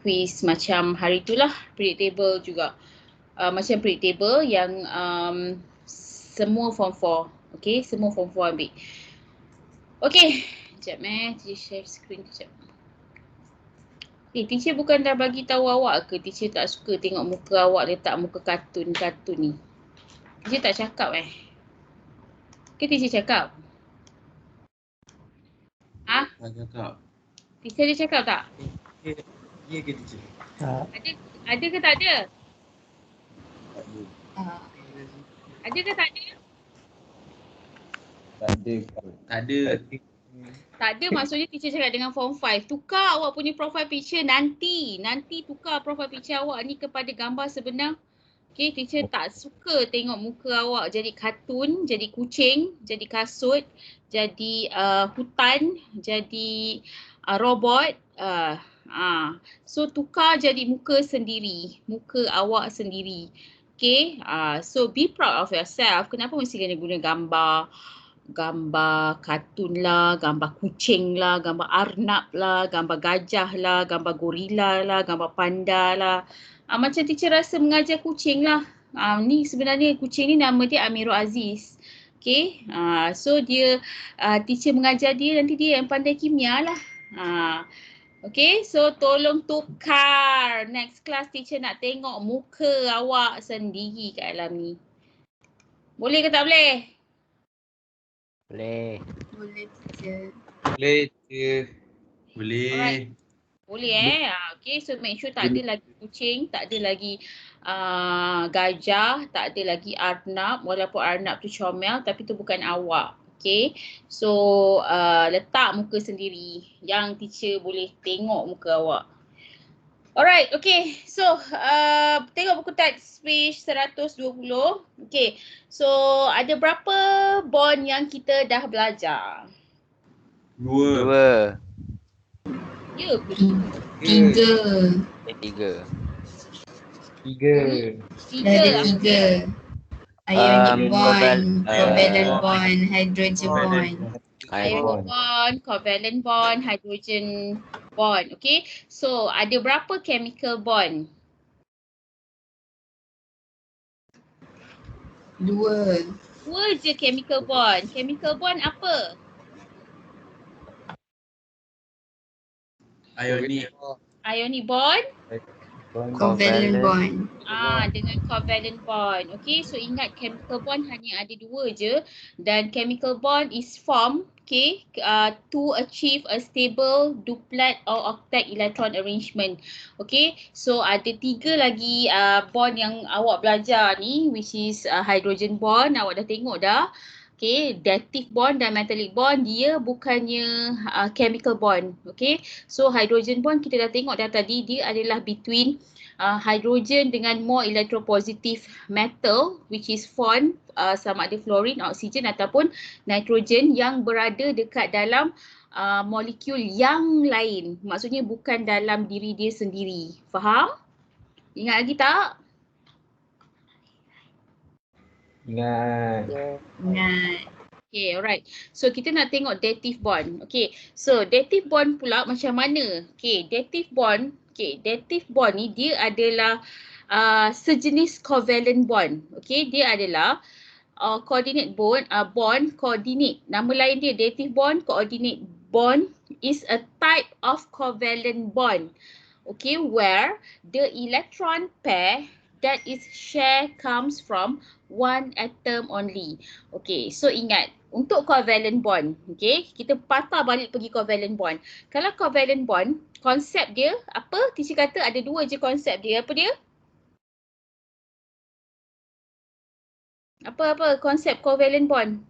quiz macam hari itulah, predictable juga. Macam predictable yang semua form 4. Okay, semua form 4 ambil. Okay, sekejap teacher share screen sekejap. Teacher bukan dah bagi tahu awak ke teacher tak suka tengok muka awak letak muka kartun-kartun ni? Teacher tak cakap ke teacher cakap? Tak cakap. Teacher dia cakap tak? Ya ke teacher? Ada ke tak ada? Tak ada. Ada ke tak ada? Tak ada. Tak ada. Tak ada maksudnya teacher cakap dengan form 5. Tukar awak punya profile picture nanti. Nanti tukar profile picture awak ni kepada gambar sebenar. Okay, teacher tak suka tengok muka awak jadi kartun, jadi kucing, jadi kasut, jadi hutan, jadi robot. So tukar jadi muka sendiri, muka awak sendiri. Okay, so be proud of yourself. Kenapa mesti kena guna gambar kartun lah, gambar kucing lah, gambar arnab lah, gambar gajah lah, gambar gorila lah, gambar panda lah. Macam teacher rasa mengajar kucing lah. Ni sebenarnya kucing ni nama dia Amirul Aziz. Okay, so dia teacher mengajar dia, nanti dia yang pandai kimia lah. Okay, so tolong tukar. Next class teacher nak tengok muka awak sendiri kat dalam ni. Boleh ke tak boleh? Boleh. Boleh teacher. Boleh teacher. Boleh. Alright. Boleh okay, so make sure tak ada lagi kucing, tak ada lagi gajah, tak ada lagi arnab. Walaupun arnab tu comel tapi tu bukan awak. Okay, so letak muka sendiri yang teacher boleh tengok muka awak. Alright, okay, so tengok buku teks page 120. Okay, so ada berapa bond yang kita dah belajar? 2. Ya ke? 3. 3. 3. Dah ada 3. Ionic bond, covalent uh, bond, hydrogen bond. Ionic bond, covalent bond, hydrogen bond. Okay, so ada berapa chemical bond? 2. 2 je chemical bond. Chemical bond apa? Ionic. Ionic bond? Covalent bond. Dengan covalent bond. Okay, so ingat chemical bond hanya ada 2 je dan chemical bond is formed to achieve a stable duplet or octet electron arrangement. Okay, so ada 3 lagi bond yang awak belajar ni, which is hydrogen bond, awak dah tengok dah. Okay, dative bond dan metallic bond dia bukannya chemical bond. Okay, so hydrogen bond kita dah tengok dah tadi, dia adalah between hydrogen dengan more electropositive metal which is formed sama ada fluorine, oksigen ataupun nitrogen yang berada dekat dalam molekul yang lain. Maksudnya bukan dalam diri dia sendiri. Faham? Ingat lagi tak? Ingat. Okay, alright. So kita nak tengok dative bond. Okay, so dative bond pula macam mana? Okay, dative bond ni dia adalah sejenis covalent bond. Okay, dia adalah coordinate bond, bond coordinate. Nama lain dia dative bond, coordinate bond is a type of covalent bond. Okay, where the electron pair that is share comes from one atom only. Okay, so ingat untuk covalent bond, okay, kita patah balik pergi covalent bond. Kalau covalent bond, konsep dia apa? Teacher kata ada 2 je konsep dia. Apa dia? Apa konsep covalent bond?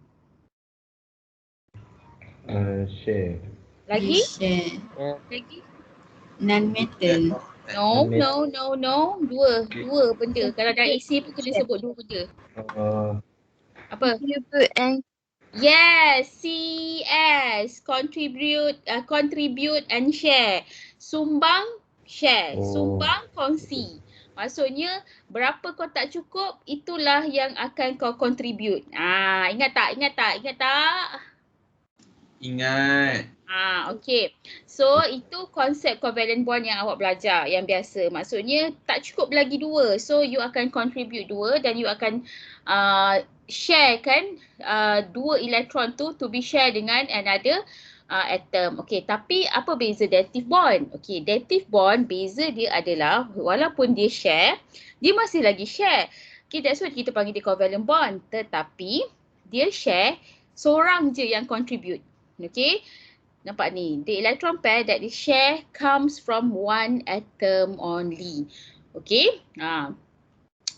Share. Lagi? Share. Lagi? Non-metal. No. Dua benda. Kalau dalam essay pun kena sebut 2 benda. Apa? Contribute and Yes, CS. Contribute and share. Sumbang, share. Sumbang, kongsi. Maksudnya berapa kau tak cukup, itulah yang akan kau contribute. Ingat tak? Ingat. Okay. So itu konsep covalent bond yang awak belajar yang biasa. Maksudnya tak cukup lagi dua. So you akan contribute dua dan you akan share kan dua elektron tu to be share dengan another atom. Okay, tapi apa beza dative bond? Okay, dative bond beza dia adalah walaupun dia share, dia masih lagi share. Okay, that's why kita panggil dia covalent bond. Tetapi dia share seorang je yang contribute. Okay. Nampak ni, the electron pair that is share comes from one atom only. Okay.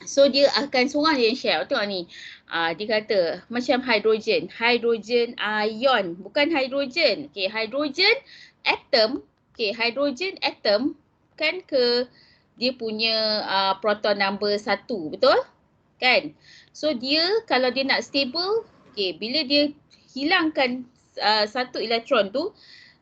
So dia akan seorang je yang share. Tengok ni. Dia kata macam hidrogen. Hidrogen ion. Bukan hidrogen. Okay, hidrogen atom. Okay, hidrogen atom kan dia punya proton number 1. Betul? Kan? So dia kalau dia nak stable, okay, bila dia hilangkan satu elektron tu,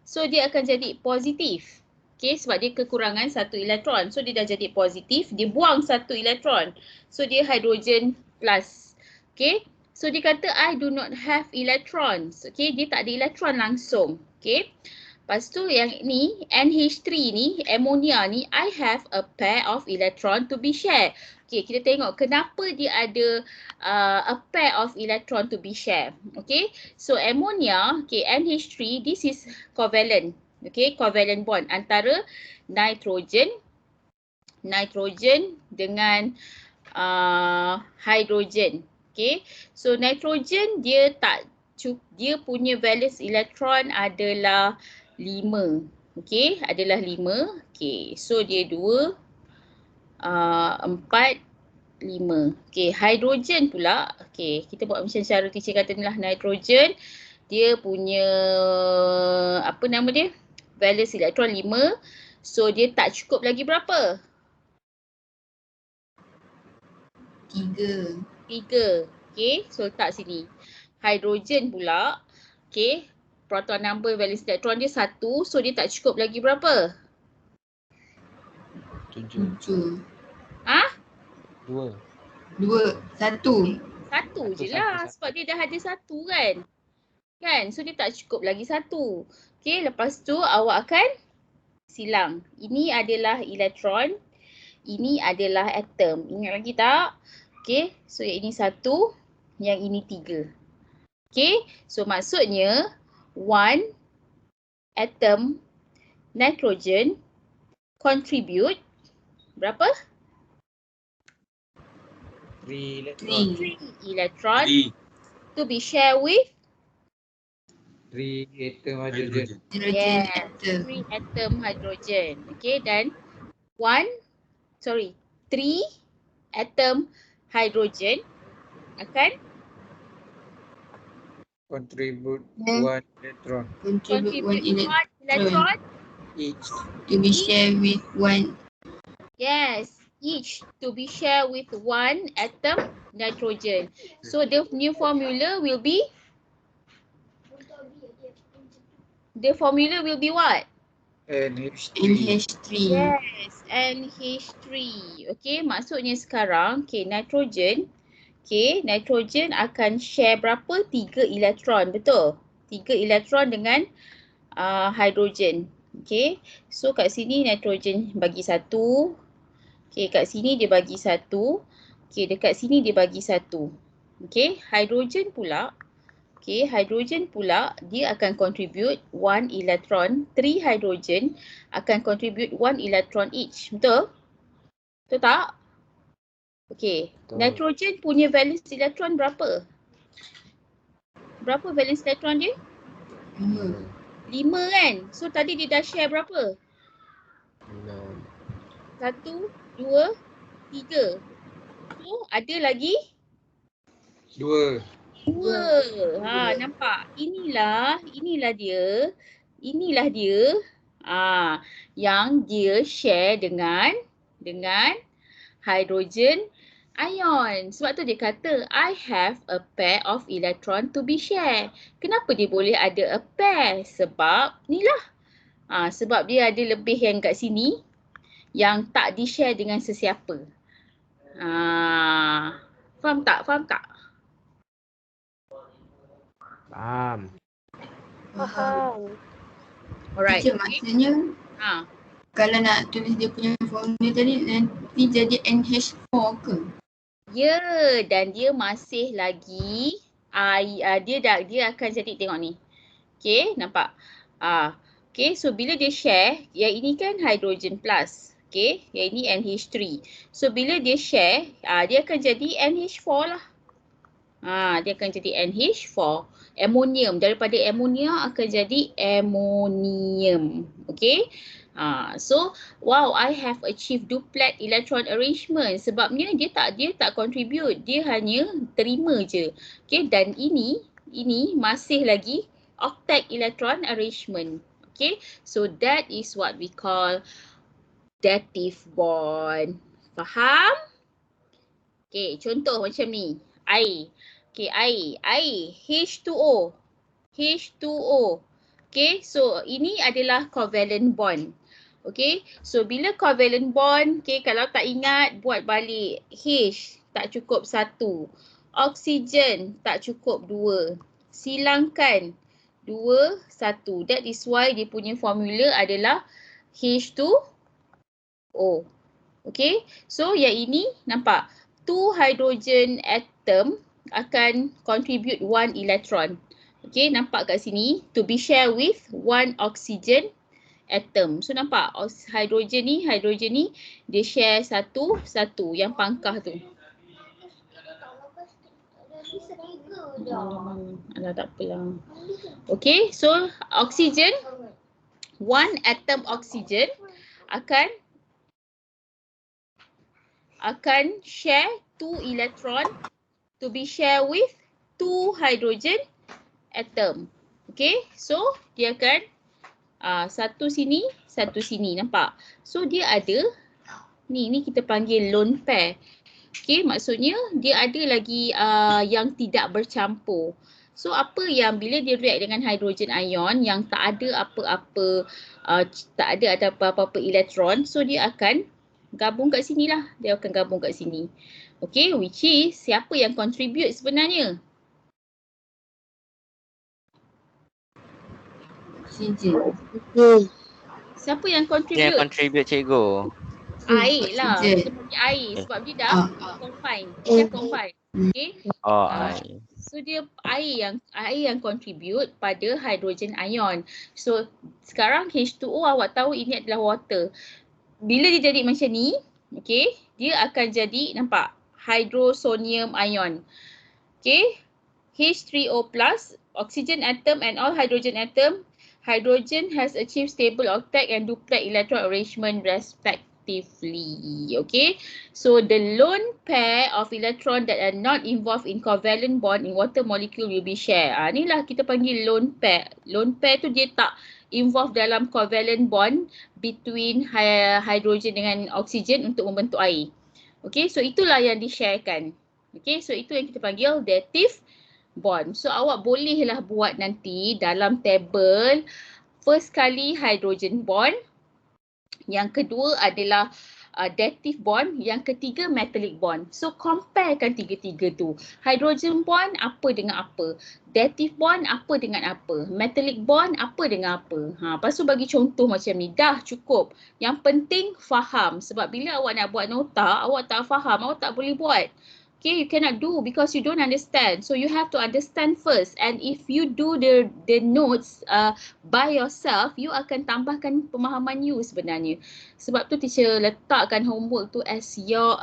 so dia akan jadi positif. Okay, sebab dia kekurangan satu elektron. So dia dah jadi positif, dia buang satu elektron. So dia hydrogen plus. Okay, so dia kata I do not have electrons. Okay, dia tak ada elektron langsung. Okay, lepas tu yang ni NH3 ni, ammonia ni, I have a pair of electron to be shared. Okay, kita tengok kenapa dia ada a pair of electron to be shared. Okay, so ammonia, okay, NH3, this is covalent. Okay, covalent bond antara nitrogen dengan hydrogen. Okay, so nitrogen dia punya valence elektron adalah 5. Okay, adalah 5. Okay, so dia 2, 4, 5. Okay, hydrogen pula. Okay, kita buat macam cara teacher kata ni lah. Nitrogen, dia punya, apa nama dia? Valence elektron 5. So, dia tak cukup lagi berapa? 3. 3. Okay, so letak sini. Hydrogen pula. Okay, proton number valence elektron dia 1. So, dia tak cukup lagi berapa? 7. 2. 1. 1 je lah. Sebab dia dah ada 1 kan? Kan? So dia tak cukup lagi 1. Okay, lepas tu awak akan silang. Ini adalah elektron. Ini adalah atom. Ingat lagi tak? Okay, so yang ini 1. Yang ini 3. Okay, so maksudnya 1 atom nitrogen contribute berapa? 3 3 electron to be shared with 3 atom hydrogen. yes, Atom. 3 atom hydrogen. Okay, dan 3 atom hydrogen akan Contribute Yeah. 1 electron Contribute 1 contribute 1 electron. each. to be shared with 1. Yes, each to be shared with 1 atom nitrogen. So the new formula will be what? NH3. NH3. Yes, NH3. Okay, maksudnya sekarang, okay, nitrogen akan share berapa? 3 elektron, betul? 3 elektron dengan hydrogen. Okay, so kat sini nitrogen bagi 1. Okay, kat sini dia bagi 1. Okay, dekat sini dia bagi 1. Okay, hydrogen pula dia akan contribute 1 electron. 3 hydrogen akan contribute 1 electron each. Betul? Betul tak? Okay, Betul. nitrogen punya valence elektron berapa? Berapa valence elektron dia? 5 kan? So tadi dia dah share berapa? 1, 2, 3. So ada lagi 2. 2. Nampak? Inilah dia. Yang dia share dengan hydrogen ion. Sebab tu dia kata I have a pair of electron to be shared. Kenapa dia boleh ada a pair? Sebab inilah. Sebab dia ada lebih yang kat sini yang tak di-share dengan sesiapa. Faham tak? Faham. Faham. Alright. Teacher, Okay. maksudnya Ha. kalau nak tulis dia punya formula tadi nanti jadi NH4 ke? Ya, dan dia masih lagi dia akan jadi, tengok ni. Okay, nampak? Okay, so bila dia share, yang ini kan hydrogen plus. Okay, yang ini NH3. So bila dia share, dia akan jadi NH4 lah. Dia akan jadi NH4. Amonium, daripada amonia akan jadi ammonium. Okay. So wow, I have achieved duplet electron arrangement. Sebabnya dia tak contribute, dia hanya terima je. Okay, dan ini masih lagi octet electron arrangement. Okay, so that is what we call dative bond. Faham? Okay, contoh macam ni. Air. Okay, air. H2O. H2O. Okay, so ini adalah covalent bond. Okay, so bila covalent bond, okay, kalau tak ingat, buat balik. H tak cukup 1. Oksigen tak cukup 2. Silangkan 2, 1. That is why dia punya formula adalah H2O. Okay, so yang ini nampak 2 hydrogen atom akan contribute 1 electron. Okay, nampak kat sini to be shared with 1 oxygen atom. So nampak hydrogen ni dia share satu yang pangkah tu. Alah, tak apalah. Okay, so oxygen, 1 atom oxygen akan share 2 electron to be shared with 2 hydrogen atom. Okay, so dia akan satu sini, nampak? So dia ada, ni kita panggil lone pair. Okay, maksudnya dia ada lagi yang tidak bercampur. So apa yang bila dia react dengan hydrogen ion yang tak ada apa-apa, tak ada apa-apa elektron, so dia akan gabung kat sini lah. Dia akan gabung kat sini. Okay, which is siapa yang contribute sebenarnya? Oksigen. Siapa yang Dia contribute? contribute cikgu. Air lah. Oksigen. Kita panggil air sebab dia dah confine. Dia confine. Okay. Oh, air. So dia air yang contribute pada hydrogen ion. So sekarang H2O awak tahu ini adalah water. Bila dia jadi macam ni, okay, dia akan jadi, nampak, hydrosonium ion. Okay, H3O plus, oxygen atom and all hydrogen atom, hydrogen has achieved stable octet and duplet electron arrangement respectively. Okay, so the lone pair of electron that are not involved in covalent bond in water molecule will be shared. Inilah kita panggil lone pair. Lone pair tu dia tak involved dalam covalent bond between hydrogen dengan oksigen untuk membentuk air. Okay, so itulah yang di-sharekan. Okay, so itu yang kita panggil dative bond. So awak bolehlah buat nanti dalam table, first kali hydrogen bond, yang kedua adalah dative bond, yang ketiga metallic bond. So comparekan tiga-tiga tu. Hydrogen bond apa dengan apa? Dative bond apa dengan apa? Metallic bond apa dengan apa? Lepas tu bagi contoh macam ni. Dah cukup. Yang penting faham. Sebab bila awak nak buat nota, awak tak faham, awak tak boleh buat. Okay, you cannot do because you don't understand. So you have to understand first. And if you do the notes by yourself, you akan tambahkan pemahaman you sebenarnya. Sebab tu teacher letakkan homework tu as your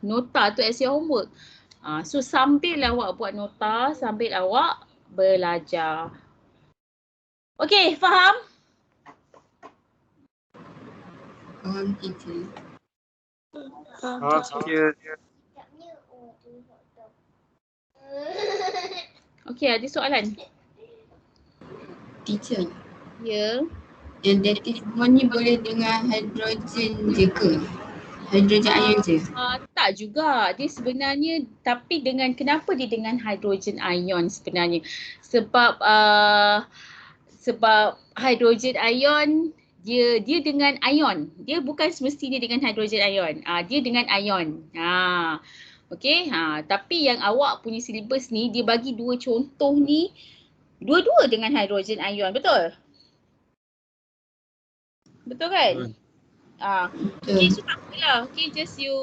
nota tu as your homework. So sambil awak buat nota, sambil awak belajar. Okay, faham? Faham, teacher. Okay, ada soalan? Teacher, Ya. yang dative bond ni boleh dengan hydrogen je ke? Hydrogen ion je? Tak juga. Dia sebenarnya, tapi kenapa dia dengan hydrogen ion sebenarnya? Sebab hydrogen ion dia dengan ion. Dia bukan semestinya dengan hydrogen ion. Dia dengan ion. Okey. Tapi yang awak punya silibus ni dia bagi dua contoh ni, dua-dua dengan hydrogen ion, betul? Betul kan? Okay, Betul. so tak apalah. Okay, just you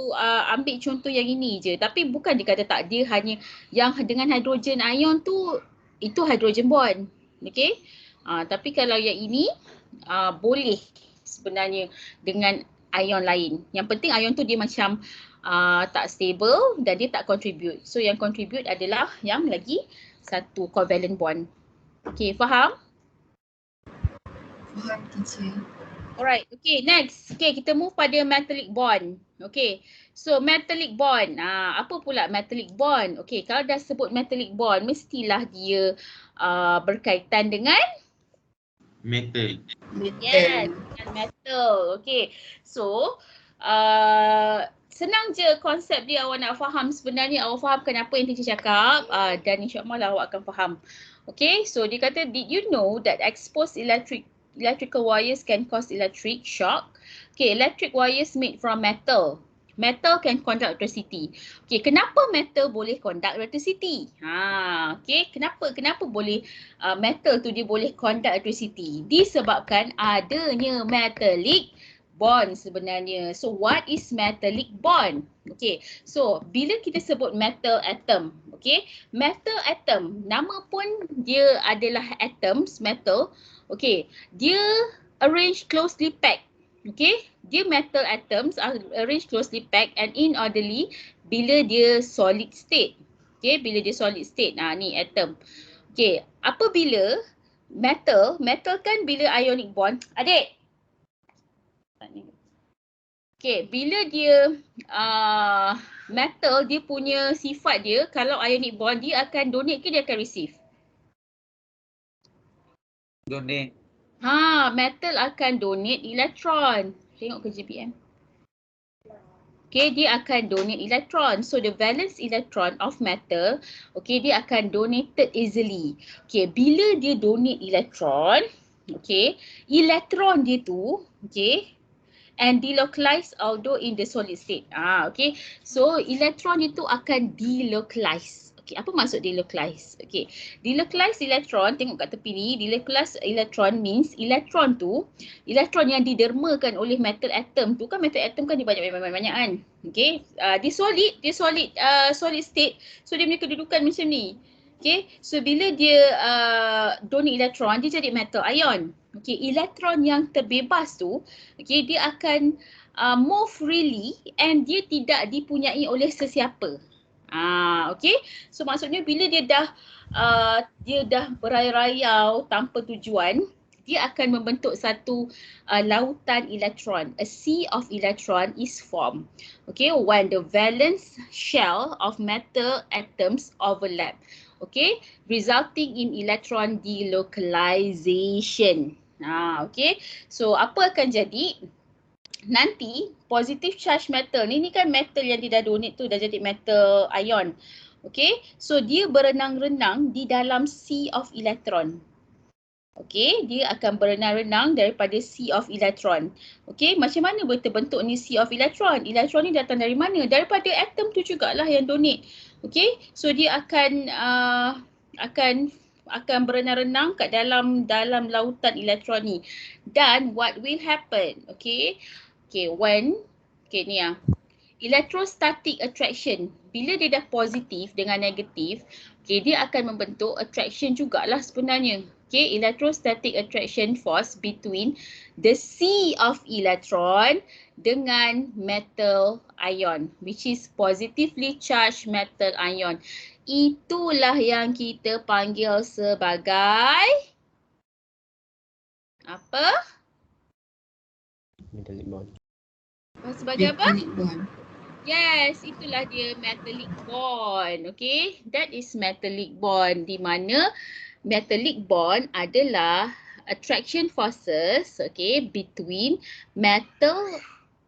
ambil contoh yang ini je. Tapi bukan dia kata tak, dia hanya yang dengan hidrogen ion tu, itu hydrogen bond. Okay. Tapi kalau yang ini, boleh sebenarnya dengan ion lain. Yang penting ion tu dia macam tak stable dan dia tak contribute. So yang contribute adalah yang lagi satu covalent bond. Okay, faham? Faham teacher. Alright, okay, next. Okay, kita move pada metallic bond. Okay, so metallic bond. Apa pula metallic bond? Okay, kalau dah sebut metallic bond, mestilah dia berkaitan dengan Metal. yes, Metal. dengan metal. Okay, so senang je konsep dia awak nak faham. Sebenarnya awak faham kenapa yang teacher cakap dan insyaAllah awak akan faham. Okay, so dia kata, did you know that exposed electrical wires can cause electric shock? Okay, electric wires made from metal. Metal can conduct electricity. Okay, kenapa metal boleh conduct electricity? Okay, kenapa boleh metal tu dia boleh conduct electricity? Disebabkan adanya metallic bond sebenarnya. So what is metallic bond? Okay, so bila kita sebut metal atom, okay, metal atom, nama pun dia adalah atoms, metal, okay, dia arrange closely packed, okay, dia metal atoms are arranged closely packed and inorderly bila dia solid state, okay, bila dia solid state, ni atom, okay, apabila metal kan bila ionic bond, adik, okay, bila dia metal, dia punya sifat dia, kalau ionic bond, dia akan donate ke dia akan receive? Donate. Metal akan donate elektron. Tengok ke GPM. Okay, dia akan donate elektron. So the valence electron of metal, okay, dia akan donated easily. Okay, bila dia donate elektron, okay, elektron dia tu, okay, and delocalize although in the solid state. Okay. So elektron itu akan delocalize. Okay, apa maksud delocalize? Okay, delocalize elektron, tengok kat tepi ni, delocalize elektron means elektron tu, elektron yang didermakan oleh metal atom tu, kan metal atom kan dia banyak kan. Okay, dia solid state, so dia punya kedudukan macam ni. Okay, so bila dia donate elektron, dia jadi metal ion. Okay, elektron yang terbebas tu, okay, dia akan move freely and dia tidak dipunyai oleh sesiapa. Okay, so maksudnya bila dia dah berayau-rayau tanpa tujuan, dia akan membentuk satu lautan elektron. A sea of electron is formed. Okay, when the valence shell of metal atoms overlap. Okay, resulting in electron delocalization. Okay, so apa akan jadi? Nanti positive charge metal ni kan metal yang dia dah donate tu dah jadi metal ion. Okay, so dia berenang-renang di dalam sea of electron. Okay, dia akan berenang-renang daripada sea of electron. Okay, macam mana boleh terbentuk ni sea of electron? Elektron ni datang dari mana? Daripada atom tu jugalah yang donate. Okay, so dia akan berenang-renang kat dalam lautan elektron ni. Dan what will happen? Okay, when ni electrostatic attraction, bila dia dah positif dengan negatif, okay, dia akan membentuk attraction jugalah sebenarnya. Okay, electrostatic attraction force between the sea of electron dengan metal ion, which is positively charged metal ion. Itulah yang kita panggil sebagai apa? Metallic bond. Sebagai apa? Metallic bond. Yes, itulah dia metallic bond. Okay, that is metallic bond, di mana metallic bond adalah attraction forces, okay, between metal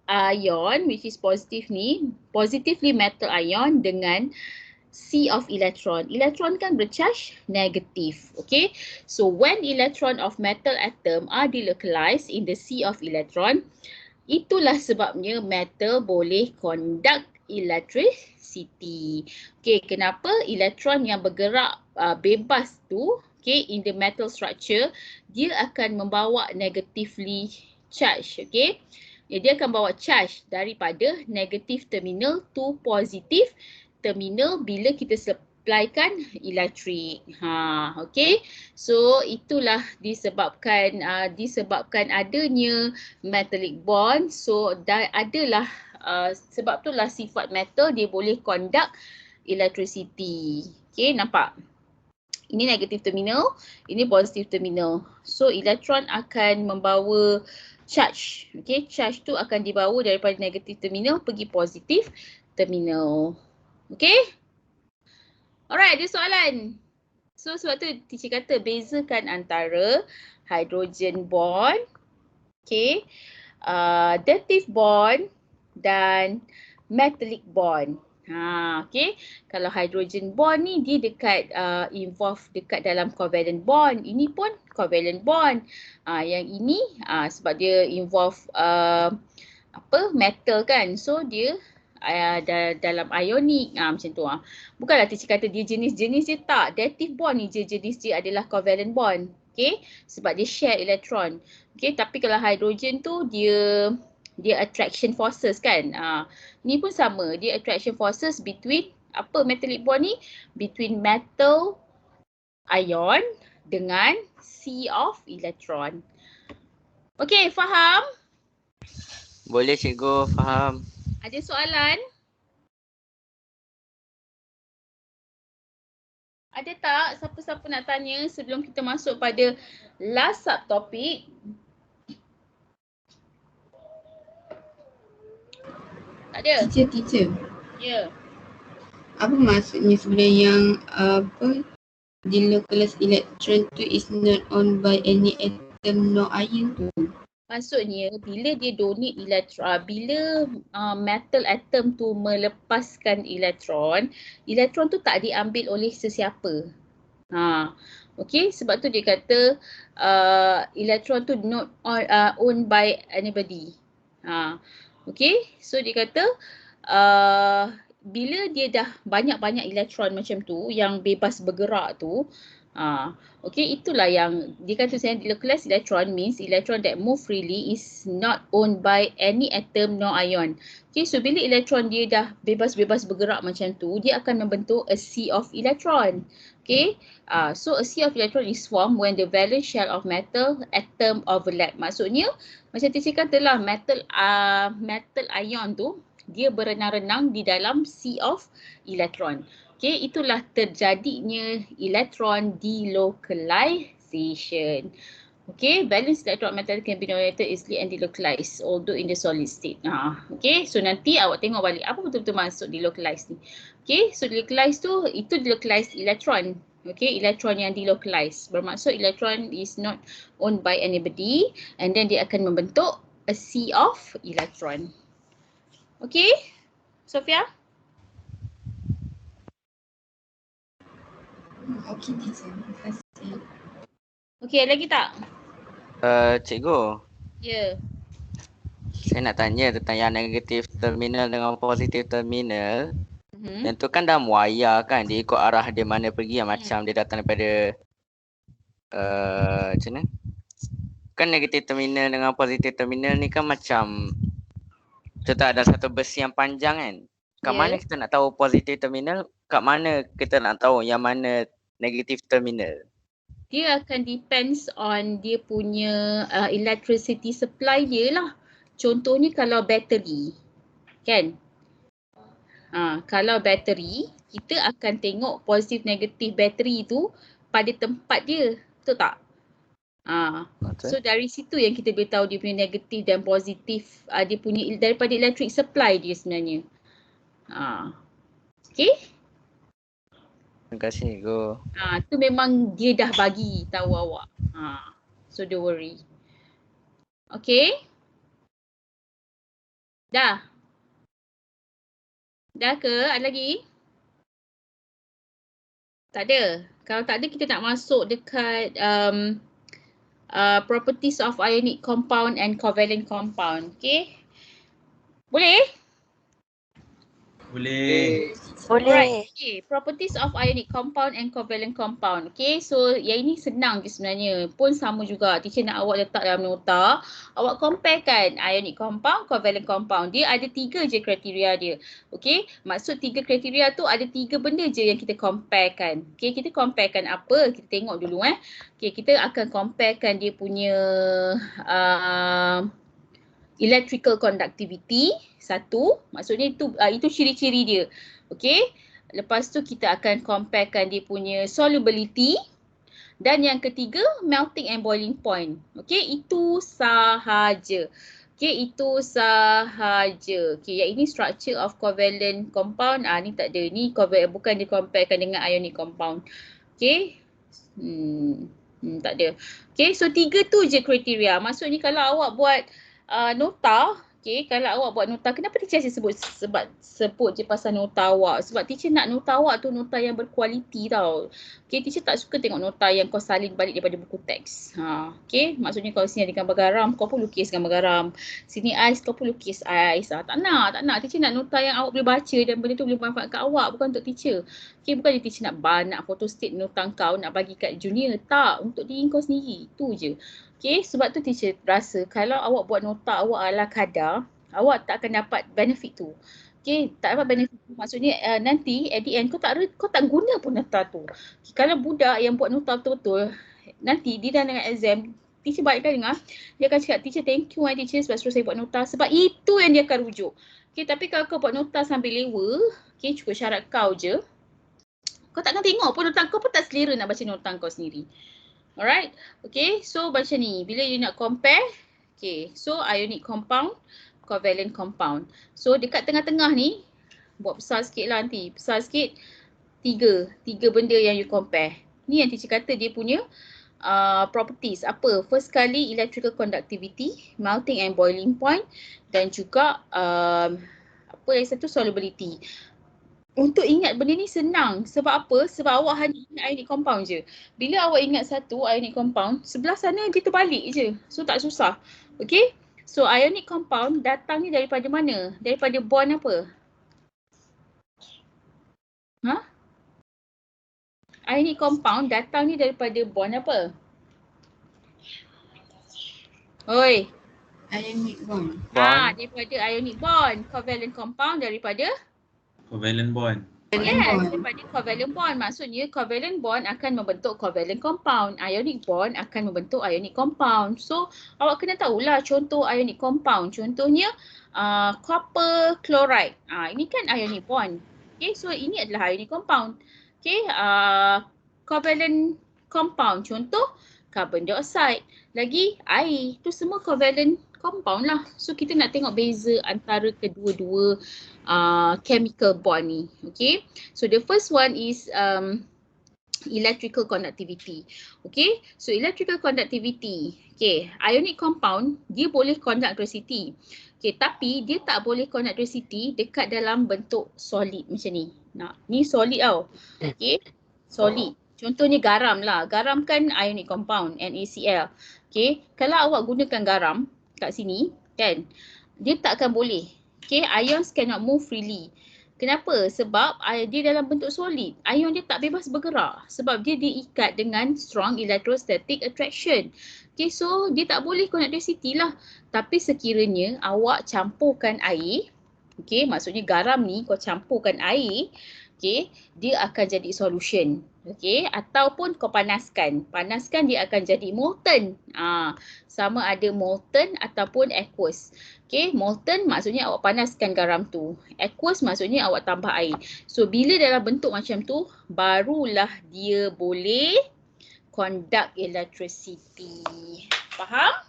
ion, which is positively metal ion dengan sea of electron. Electron kan bercharge negatif, okay. So when electron of metal atom are delocalized in the sea of electron, itulah sebabnya metal boleh conduct electricity. Okay, kenapa elektron yang bergerak bebas tu, okay, in the metal structure, dia akan membawa negatively charge. Okay. Dia akan bawa charge daripada negative terminal to positive terminal bila kita supplykan elektrik. Okay. So itulah disebabkan adanya metallic bond. So adalah sebab itulah sifat metal dia boleh conduct electricity. Okay, nampak? Ini negative terminal, ini positive terminal. So elektron akan membawa charge. Okay, charge tu akan dibawa daripada negative terminal pergi positive terminal. Okay? Alright, ada soalan. So sebab tu teacher kata bezakan antara hydrogen bond, okay, dative bond dan metallic bond. Okay. Kalau hydrogen bond ni dia dekat involve dekat dalam covalent bond. Ini pun covalent bond. Yang ini sebab dia involve metal kan. So dia dalam ionic macam tu. Bukanlah teacher kata dia jenis-jenis dia, tak. Dative bond ni jenis dia adalah covalent bond. Okay. Sebab dia share elektron. Okay. Tapi kalau hydrogen tu dia attraction forces kan. Ni pun sama, dia attraction forces between metallic bond ni, between metal ion dengan sea of electron. Okay, faham? Boleh cikgu, faham. Ada soalan? Ada tak siapa-siapa nak tanya sebelum kita masuk pada last subtopik? Tak ada? Teacher. Ya. Apa maksudnya sebenarnya yang delocalized electron tu is not owned by any atom nor ion tu? Maksudnya bila dia donate elektron, bila metal atom tu melepaskan elektron tu tak diambil oleh sesiapa. Okay, sebab tu dia kata elektron tu not owned by anybody. Okay, so dia kata bila dia dah banyak-banyak elektron macam tu yang bebas bergerak tu, okay, itulah yang dia kata sebenarnya delocalized electron means electron that move freely is not owned by any atom nor ion. Okay, so bila elektron dia dah bebas-bebas bergerak macam tu, dia akan membentuk a sea of electron. Okay, so a sea of electron is formed when the valence shell of metal atom overlap. Maksudnya macam teacher katalah metal ion tu dia berenang-renang di dalam sea of electron. Okay, itulah terjadinya electron delocalization. Okay, valence electron metal can be donated easily and delocalized although in the solid state. Okay, so nanti awak tengok balik apa betul-betul maksud delocalized ni. Okay, so delocalized tu itu delocalized electron. Okay, electron yang delocalized bermaksud electron is not owned by anybody and then dia akan membentuk a sea of electron. Okay, Sofia? Okey teacher, terima kasih. Okay, lagi tak? Cikgu, Ya. saya nak tanya tentang yang negatif terminal dengan positif terminal. Mhm. Yang tu kan dalam wayar kan, dia ikut arah dia mana pergi yang macam dia datang daripada macam mana? Kan negatif terminal dengan positif terminal ni kan macam contoh ada satu besi yang panjang kan. Kat Ya. mana kita nak tahu positif terminal, kat mana kita nak tahu yang mana negatif terminal? Dia akan depends on dia punya electricity supply dia lah. Contohnya kalau bateri, kan? Kalau bateri, kita akan tengok positif negatif bateri tu pada tempat dia. Betul tak? So dari situ yang kita boleh tahu dia punya negatif dan positif, dia punya daripada electric supply dia sebenarnya. Okay? Terima kasih cikgu. Tu memang dia dah bagi tahu awak. So don't worry. Okay? Dah? Dah ke? Ada lagi? Tak ada. Kalau tak ada kita nak masuk dekat properties of ionic compound and covalent compound. Okay? Boleh? Boleh. Alright, okay. Properties of ionic compound and covalent compound. Okay, so yang ini senang je sebenarnya. Pun sama juga. Teacher nak awak letak dalam nota. Awak comparekan ionic compound, covalent compound. Dia ada 3 je kriteria dia. Okay, maksud 3 kriteria tu ada 3 benda je yang kita comparekan. Okay, kita comparekan apa? Kita tengok dulu Okay, kita akan comparekan dia punya electrical conductivity. Satu, maksudnya itu ciri-ciri dia. Okay, lepas tu kita akan comparekan dia punya solubility. Dan yang ketiga, melting and boiling point. Okay, itu sahaja. Okay, itu sahaja. Okay, yang ini structure of covalent compound. Ni tak ada. Ni bukan di-comparekan dengan ionic compound. Okay. Tak ada. Okay, so 3 tu je kriteria. Maksudnya kalau awak buat nota, okay, kalau awak buat nota, kenapa teacher sebut je pasal nota awak? Sebab teacher nak nota awak tu nota yang berkualiti tau. Okay, teacher tak suka tengok nota yang kau salin balik daripada buku teks. Okay, maksudnya kalau sini ada gambar garam, kau pun lukis gambar garam. Sini ais, kau pun lukis ais. Tak nak. Teacher nak nota yang awak boleh baca dan benda tu boleh bermanfaat kat awak, bukan untuk teacher. Okay, bukan teacher nak photostate nota kau, nak bagi kat junior. Tak, untuk diri kau sendiri. Itu je. Okay, sebab tu teacher rasa kalau awak buat nota awak ala kadar, awak tak akan dapat benefit tu. Okay, tak dapat benefit tu. Maksudnya nanti at the end kau tak guna pun nota tu. Okay, kalau budak yang buat nota betul-betul, nanti dia dah dengan exam, teacher balik kali dengar, dia akan cakap, teacher thank you teacher sebab suruh saya buat nota. Sebab itu yang dia akan rujuk. Okay, tapi kalau kau buat nota sambil lewa, okay, cukup syarat kau je, kau tak akan tengok pun nota kau pun tak selera nak baca nota kau sendiri. Alright, okay, so macam ni, bila you nak compare, okay, so ionic compound, covalent compound. So dekat tengah-tengah ni, buat besar sikit lah nanti, besar sikit, tiga benda yang you compare. Ni yang teacher kata dia punya properties. Apa? First kali electrical conductivity, melting and boiling point, dan juga apa yang satu, solubility. Untuk ingat benda ni senang. Sebab apa? Sebab awak hanya ingat ionic compound je. Bila awak ingat satu ionic compound, sebelah sana dia terbalik je. So tak susah. Okay? So ionic compound datang ni daripada mana? Daripada bond apa? Ionic compound datang ni daripada bond apa? Oi. Ionic bond. Bond. Daripada ionic bond. Covalent compound daripada? Covalent bond. Yes, daripada covalent bond. Maksudnya covalent bond akan membentuk covalent compound. Ionic bond akan membentuk ionic compound. So, awak kena tahulah contoh ionic compound. Contohnya copper chloride. Ini kan ionic bond. Okay, so ini adalah ionic compound. Okay, covalent compound. Contoh carbon dioxide. Lagi air. Itu semua covalent compound lah. So, kita nak tengok beza antara kedua-dua chemical bond ni. Okay, so the first one is electrical conductivity. Okay, so electrical conductivity. Okay, ionic compound dia boleh conduct electricity. Okay, tapi dia tak boleh conduct electricity dekat dalam bentuk solid macam ni. Ni solid tau. Okay, solid. Contohnya garam lah. Garam kan ionic compound, NaCl. Okay, kalau awak gunakan garam kat sini kan, dia tak akan boleh. Okay, ions cannot move freely. Kenapa? Sebab dia dalam bentuk solid. Ion dia tak bebas bergerak. Sebab dia diikat dengan strong electrostatic attraction. Okay, so dia tak boleh conduct electricity lah. Tapi sekiranya awak campurkan air, okay, maksudnya garam ni kau campurkan air, okay, dia akan jadi solution. Okay, ataupun kau panaskan. Panaskan dia akan jadi molten. Sama ada molten ataupun aqueous. Okay, molten maksudnya awak panaskan garam tu. Aqueous maksudnya awak tambah air. So, bila dalam bentuk macam tu, barulah dia boleh conduct electricity. Faham?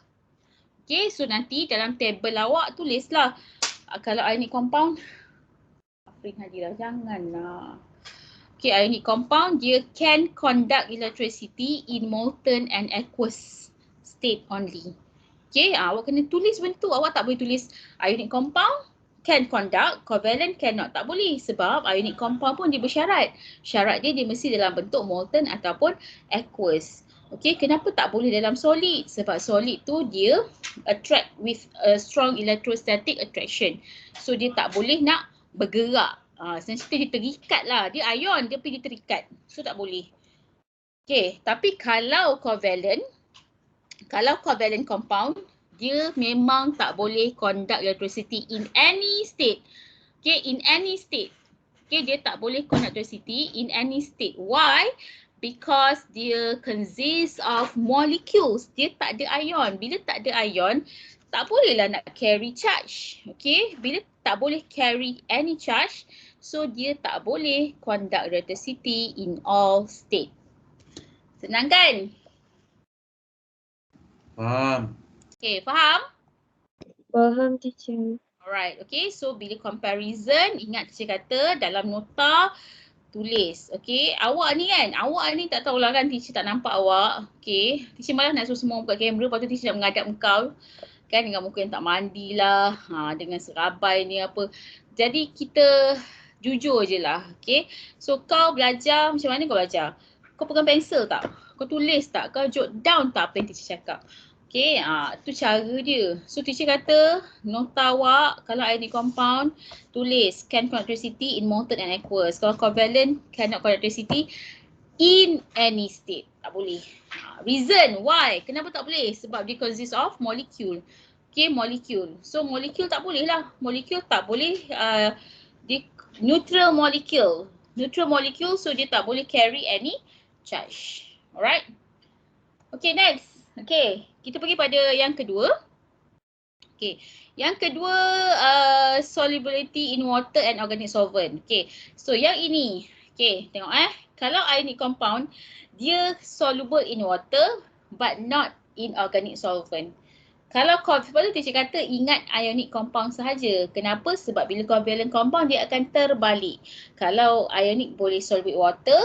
Okay, so nanti dalam table awak tulislah. Kalau ionic compound, Afrin Hadilah, janganlah. Okay, ionic compound dia can conduct electricity in molten and aqueous state only. Okay, awak kena tulis benda tu. Awak tak boleh tulis ionic compound can conduct, covalent cannot. Tak boleh sebab ionic compound pun dia bersyarat. Syarat dia mesti dalam bentuk molten ataupun aqueous. Okay, kenapa tak boleh dalam solid? Sebab solid tu dia attract with a strong electrostatic attraction. So dia tak boleh nak bergerak. Sensitif dia terikat lah. Dia ion, dia pergi terikat. So tak boleh. Okay, tapi kalau covalent compound, dia memang tak boleh conduct electricity in any state. Okay, in any state. Okay, dia tak boleh conduct electricity in any state. Why? Because dia consists of molecules. Dia tak ada ion. Bila tak ada ion, tak bolehlah nak carry charge. Okay, bila tak boleh carry any charge, so dia tak boleh conduct electricity in all state. Senang kan? Faham. Okay, faham? Faham teacher. Alright, okay. So bila comparison, ingat teacher kata dalam nota tulis. Okay, awak ni tak tahulah kan teacher tak nampak awak. Okay, teacher malah nak suruh semua buka kamera, lepas tu teacher nak menghadap engkau. Kan dengan muka yang tak mandi lah, dengan serabai ni apa. Jadi kita jujur je lah. Okay, so kau belajar macam mana kau belajar? Kau pegang pensel tak? Kau tulis tak? Kau jot down tak apa yang teacher cakap? Okay, tu cara dia. So teacher kata nota awak kalau ionic compound tulis can conduct electricity in molten and aqueous. Kalau covalent cannot conduct electricity in any state. Tak boleh. Reason why? Kenapa tak boleh? Sebab dia consist of molecule. Okay, molecule. So molecule tak boleh lah. Molecule tak boleh. Dia neutral molecule. Neutral molecule, so dia tak boleh carry any charge. Alright. Okay, next. Okay, kita pergi pada yang kedua. Okay, yang kedua solubility in water and organic solvent. Okay, so yang ini. Okay, tengok kalau ionic compound, dia soluble in water but not in organic solvent. Kalau covalent, teacher kata ingat ionic compound sahaja. Kenapa? Sebab bila covalent compound dia akan terbalik. Kalau ionic boleh soluble water,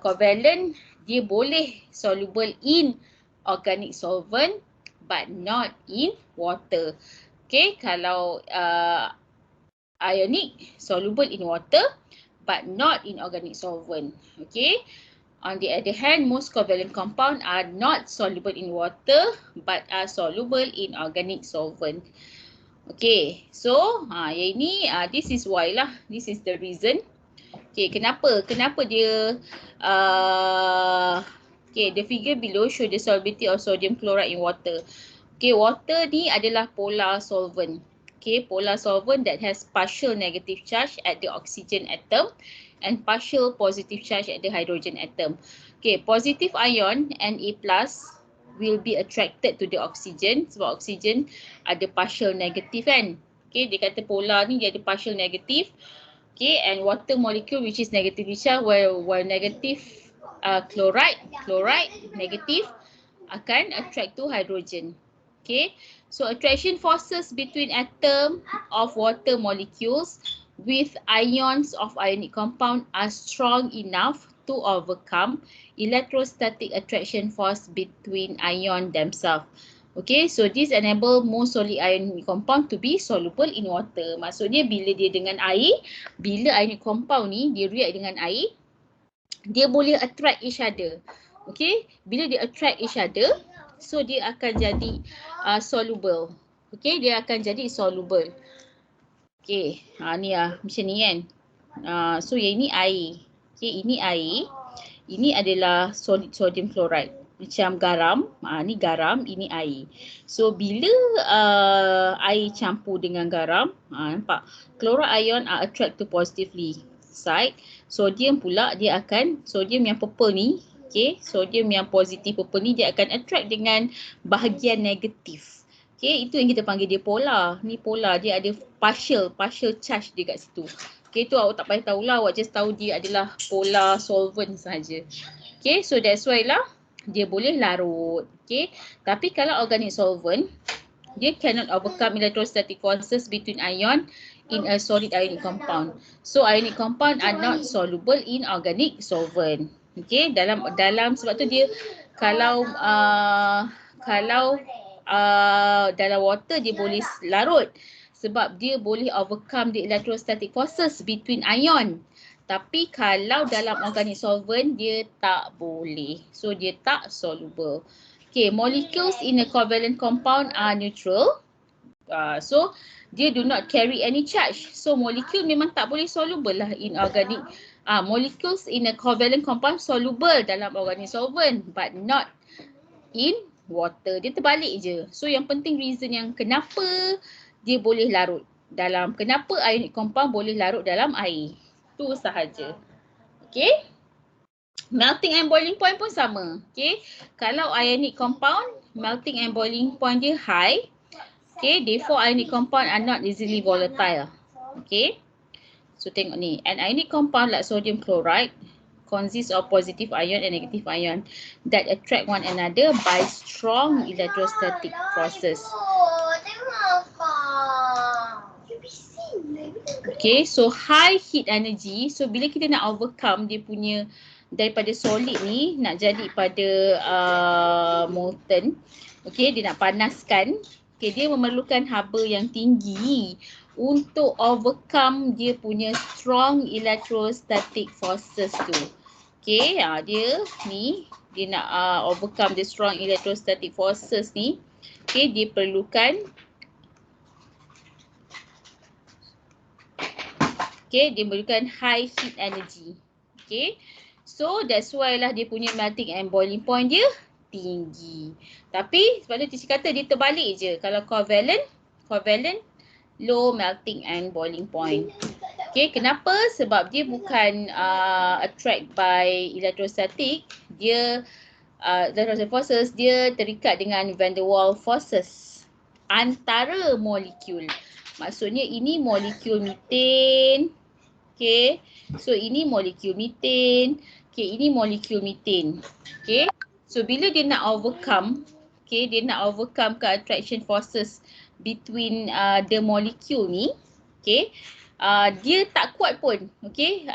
covalent dia boleh soluble in organic solvent but not in water. Okay, kalau ionic soluble in water but not in organic solvent. Okay, on the other hand, most covalent compound are not soluble in water but are soluble in organic solvent. Okay, so yang ini this is why lah, this is the reason. Okay, kenapa dia okay, the figure below show the solubility of sodium chloride in water. Okay, water ni adalah polar solvent. Okay, polar solvent that has partial negative charge at the oxygen atom and partial positive charge at the hydrogen atom. Okay, positive ion Na+ will be attracted to the oxygen sebab oxygen ada partial negative kan. Okay, dia kata polar ni dia ada partial negative. Okay, and water molecule which is negatively charged where negative chloride negative akan attract to hydrogen. Okay, so attraction forces between atom of water molecules with ions of ionic compound are strong enough to overcome electrostatic attraction force between ion themselves. Okay, so this enable most solid ionic compound to be soluble in water. Maksudnya bila dia dengan air, bila ionic compound ni dia react dengan air, dia boleh attract each other. Okay, bila dia attract each other, so dia akan jadi soluble. Okay, dia akan jadi soluble. Okay, ni macam ni kan. So yang ini air. Okay, ini air. Ini adalah solid sodium chloride. Macam garam, ni garam, ini air. So bila air campur dengan garam, nampak chloride ion are attract to positively side. Sodium pula dia akan, sodium yang purple ni, okay, sodium yang positif purple ni dia akan attract dengan bahagian negatif. Okay, itu yang kita panggil dia polar. Ni polar, dia ada partial charge dia kat situ. Okay, tu awak tak payah tahulah, awak just tahu dia adalah polar solvent sahaja. Okay, so that's why lah dia boleh larut. Okay, tapi kalau organic solvent, dia cannot overcome electrostatic forces between ion in a solid ionic compound. So ionic compound are not soluble in organic solvent. Okay, dalam sebab tu dia kalau dalam water dia boleh larut sebab dia boleh overcome the electrostatic forces between ion. Tapi kalau dalam organic solvent dia tak boleh. So dia tak soluble. Okay, molecules in a covalent compound are neutral. So dia do not carry any charge. So molecule memang tak boleh soluble lah in organic. Molecules in a covalent compound soluble dalam organic solvent but not in water. Dia terbalik je. So yang penting reason yang kenapa dia boleh larut dalam, kenapa ionic compound boleh larut dalam air. Tu sahaja. Okay. Melting and boiling point pun sama. Okay. Kalau ionic compound, melting and boiling point dia high. Okay. Therefore ionic compound are not easily volatile. Okay. So tengok ni. An ionic compound like sodium chloride consists of positive ion and negative ion that attract one another by strong electrostatic process. Okay, so high heat energy. So bila kita nak overcome dia punya daripada solid ni nak jadi pada molten. Okay, dia nak panaskan. Okay, dia memerlukan haba yang tinggi untuk overcome dia punya strong electrostatic forces tu. Okay, dia ni dia nak overcome the strong electrostatic forces ni. Okay, dia perlukan dia perlukan high heat energy. Okay, so that's why lah dia punya melting and boiling point dia tinggi. Tapi sebab tu teacher kata dia terbalik je. Kalau covalent low melting and boiling point. Okay, kenapa? Sebab dia bukan attract by electrostatic, dia electrostatic forces, dia terikat dengan van der Waals forces antara molekul. Maksudnya ini molekul methane. Okay, so ini molekul methane. Okay, ini molekul methane. Okay, so bila dia nak overcome, okay, dia nak overcome ke attraction forces between the molecule ni, okay, dia tak kuat pun, okay,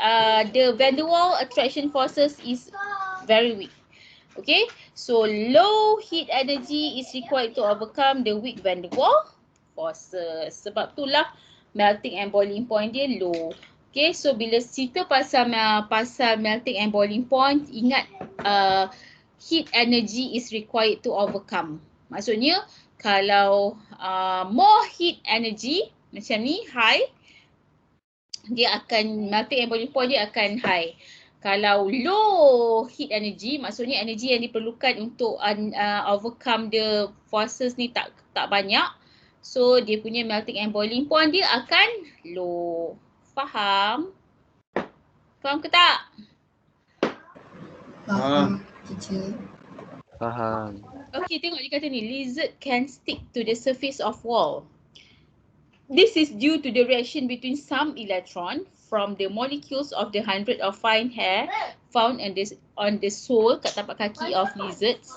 the van der Waals attraction forces is very weak. Okay, so low heat energy is required to overcome the weak van der Waals forces. Sebab itulah melting and boiling point dia low. Okay, so bila cerita pasal melting and boiling point, ingat heat energy is required to overcome. Maksudnya kalau more heat energy macam ni high, dia akan melting and boiling point dia akan high. Kalau low heat energy, maksudnya energy yang diperlukan untuk overcome the forces ni tak banyak. So dia punya melting and boiling point dia akan low. Faham? Faham ke tak? Faham, teacher. Faham. Okay, tengok dia kata ni, lizard can stick to the surface of wall. This is due to the reaction between some electron from the molecules of the hundred of fine hair found on the sole kat tapak kaki of lizards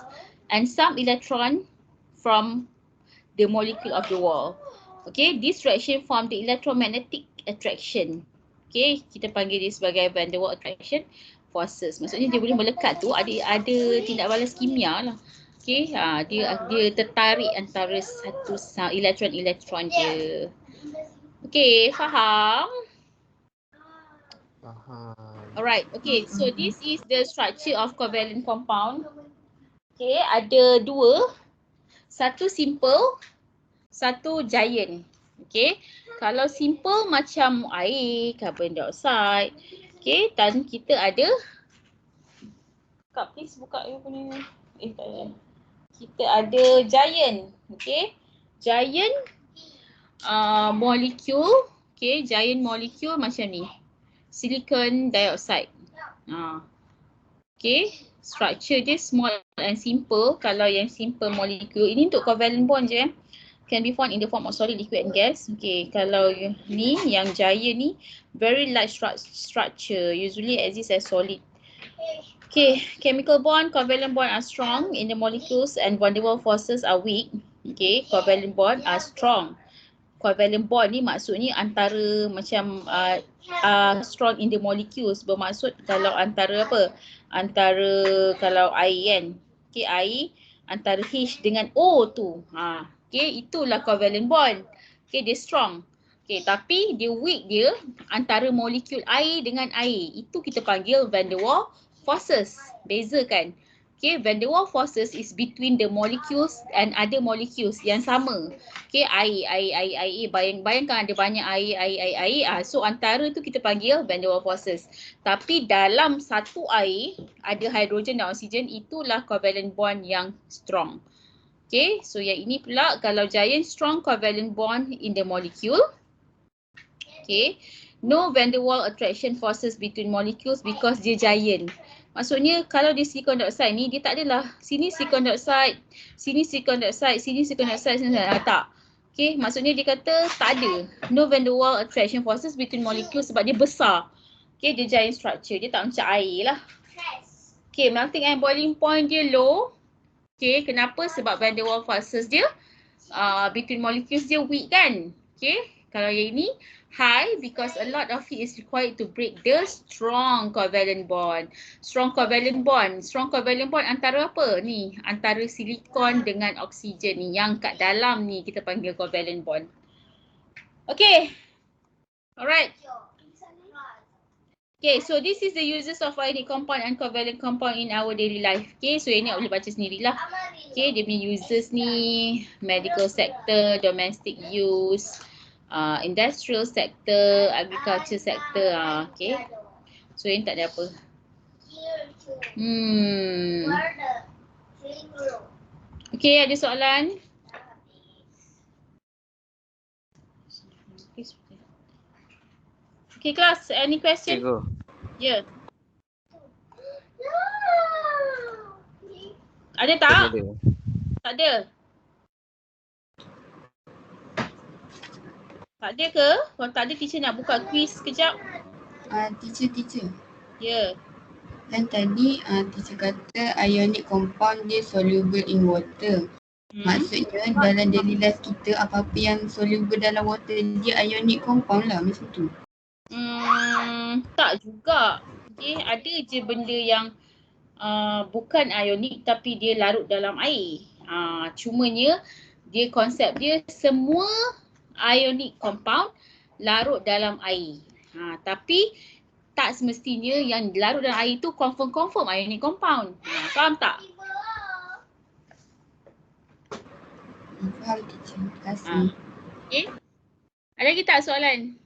and some electron from the molecule of the wall. Okay, this reaction form the electromagnetic attraction. Okay, kita panggil dia sebagai van der Waals attraction forces. Maksudnya dia boleh melekat tu ada tindak balas kimia lah. Okay, dia tertarik antara satu elektron dia. Okay, faham? Faham. Alright, okay, so this is the structure of covalent compound. Okay, ada dua. Satu simple, satu giant. Okay, kalau simple macam air, carbon dioxide. Okay, dan kita ada, Kak please buka you punya, tak ada. Kita ada giant. Okay, giant molecule. Okay, giant molecule macam ni. Silicon dioxide. Okay, structure dia small and simple. Kalau yang simple molecule, ini untuk covalent bond je. Can be found in the form of solid, liquid and gas. Okay, kalau ni yang giant ni very large structure, usually exists as solid. Okay, chemical bond, covalent bond are strong in the molecules and van der Waals forces are weak. Okay, covalent bond are strong. Covalent bond ni maksudnya antara macam strong in the molecules, bermaksud kalau antara apa? Antara kalau air kan. Okay, air antara H dengan O tu. Okay, itulah covalent bond. Okay, dia strong. Okay, tapi dia weak dia antara molekul air dengan air. Itu kita panggil van der Waals forces. Beza kan? Okay, van der Waals forces is between the molecules and other molecules yang sama. Okay, air. Bayangkan ada banyak air. So antara tu kita panggil van der Waals forces. Tapi dalam satu air ada hidrogen dan oksigen, itulah covalent bond yang strong. Okay, so yang ini pula kalau giant strong covalent bond in the molecule. Okay, no van der Waals attraction forces between molecules because dia giant. Maksudnya kalau dia silicon dioxide ni, dia tak adalah sini silicon dioxide, sini silicon dioxide, sini silicon dioxide, tak. Okay, maksudnya dia kata tak ada. No van der Waals attraction forces between molecules sebab dia besar. Okay, dia giant structure. Dia tak macam air lah. Okay, melting and boiling point dia low. Okay, kenapa? Sebab van der Waals forces dia between molecules dia weak kan. Okay, kalau yang ini high because a lot of heat is required to break the strong covalent bond. Strong covalent bond antara apa ni? Antara silikon dengan oksigen ni yang kat dalam ni kita panggil covalent bond. Okay. Alright. Okay, so this is the uses of ionic compound and covalent compound in our daily life. Okay, so ini boleh baca sendirilah. Okay, dia punya uses ni medical sector, domestic use, industrial sector, agriculture sector. Okay. So ini tak ada apa. Okay, ada soalan? Okay, class, any question? Cikgu. Ya. Ada tak? Tak ada. Tak ada ke? Kalau tak ada, teacher nak buka quiz sekejap. Teacher. Ya. Kan tadi teacher kata ionic compound dia soluble in water. Maksudnya dalam daily life kita apa-apa yang soluble dalam water dia ionic compound lah macam tu. Tak juga. Okay, ada je benda yang bukan ionic tapi dia larut dalam air. Cumanya dia konsep dia semua ionic compound larut dalam air. Tapi tak semestinya yang larut dalam air tu confirm ionic compound. Faham tak? Faham teacher. Terima kasih. Okay. Ada lagi tak soalan?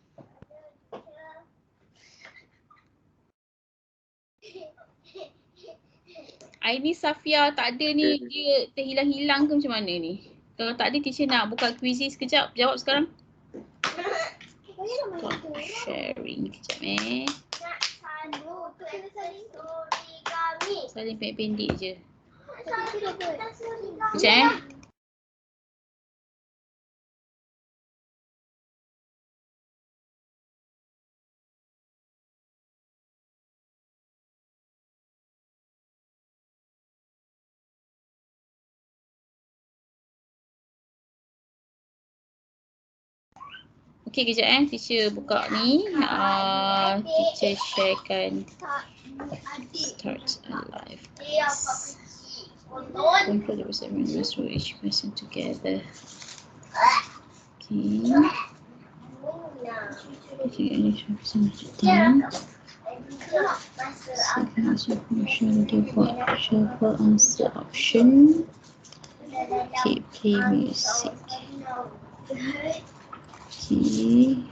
Aini Safia tak ada ni, dia terhilang-hilang ke macam mana ni? Kalau tak ada, teacher nak buka quizy sekejap, jawab sekarang. Sharing kejap Salin pendek-pendek je. Kejap Okay, kejap teacher buka ni. Teacher sharekan start alive. Control the perception through each person together. Okay. Okay, any person at a time. Second information default shuffle answer option. Okay, play music. Okay,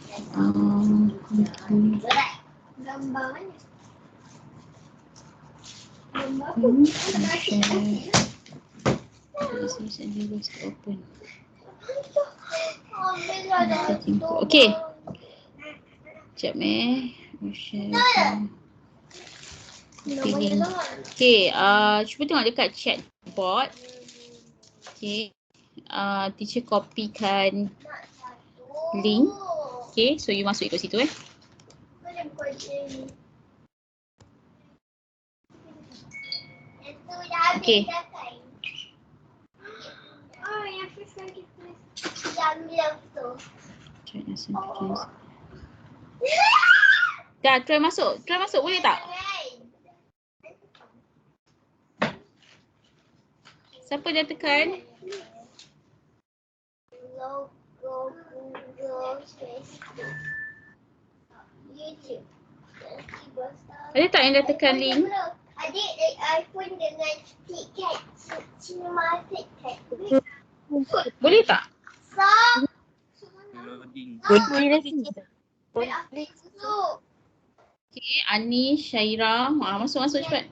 open. Okay. Sekejap Okay, cuba tengok dekat chat board. Okay, teacher copykan link. Okay, so you masuk ikut situ Okay. Dah, try masuk. Boleh tak? Siapa dah tekan? Ada tak yang dah tekan link? Adik iPhone dengan KitKat cinematic tag. Boleh tak? Loading. Boleh lagi. Okay, Ani, Syaira. Masuk cepat.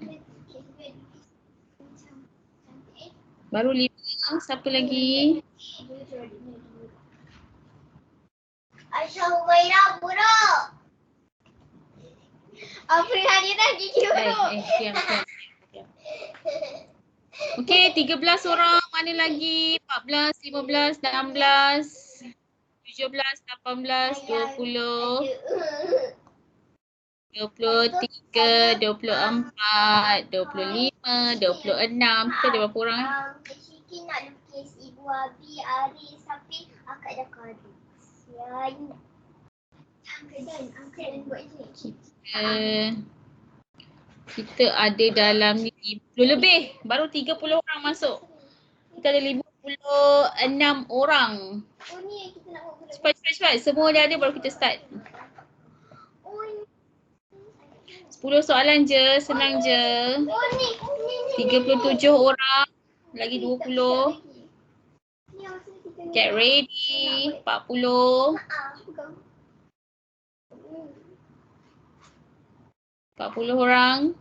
Baru 5. Siapa lagi? Aisyah Humaira buruk. Afrin Hadirah gigi buruk. Diam. Okay, 13 orang. Mana lagi? 14, 15, 16, 17, 18, 20, 23, 24, 25, 26. Kita ada berapa orang? Syiki nak lukis Ibu Abi, Aris, tapi akak dah kahwin. Ya, Uncle Dan buat je. Kita ada dalam ni 50 lebih. Baru 30 orang masuk. Kita ada 56 orang. Oh ni yang kita nak buat. Cepat. Semua dah ada baru kita start. Oh ni. 10 soalan je. Senang je. Oh ni. 37 orang. Lagi 20. Ni yang masa kita Get ready. 40. 40 orang.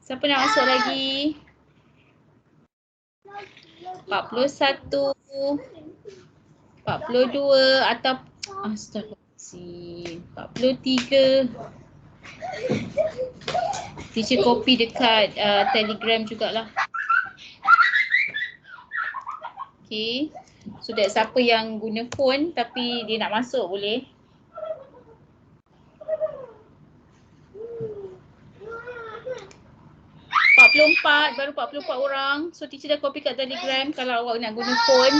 Siapa nak masuk lagi? 41. 42 atau astagfirullahaladzim. 43. Teacher copy dekat Telegram jugalah. Okay. So that siapa yang guna phone tapi dia nak masuk boleh. 44, baru 44 orang. So teacher dah copy kat Telegram kalau awak nak guna phone.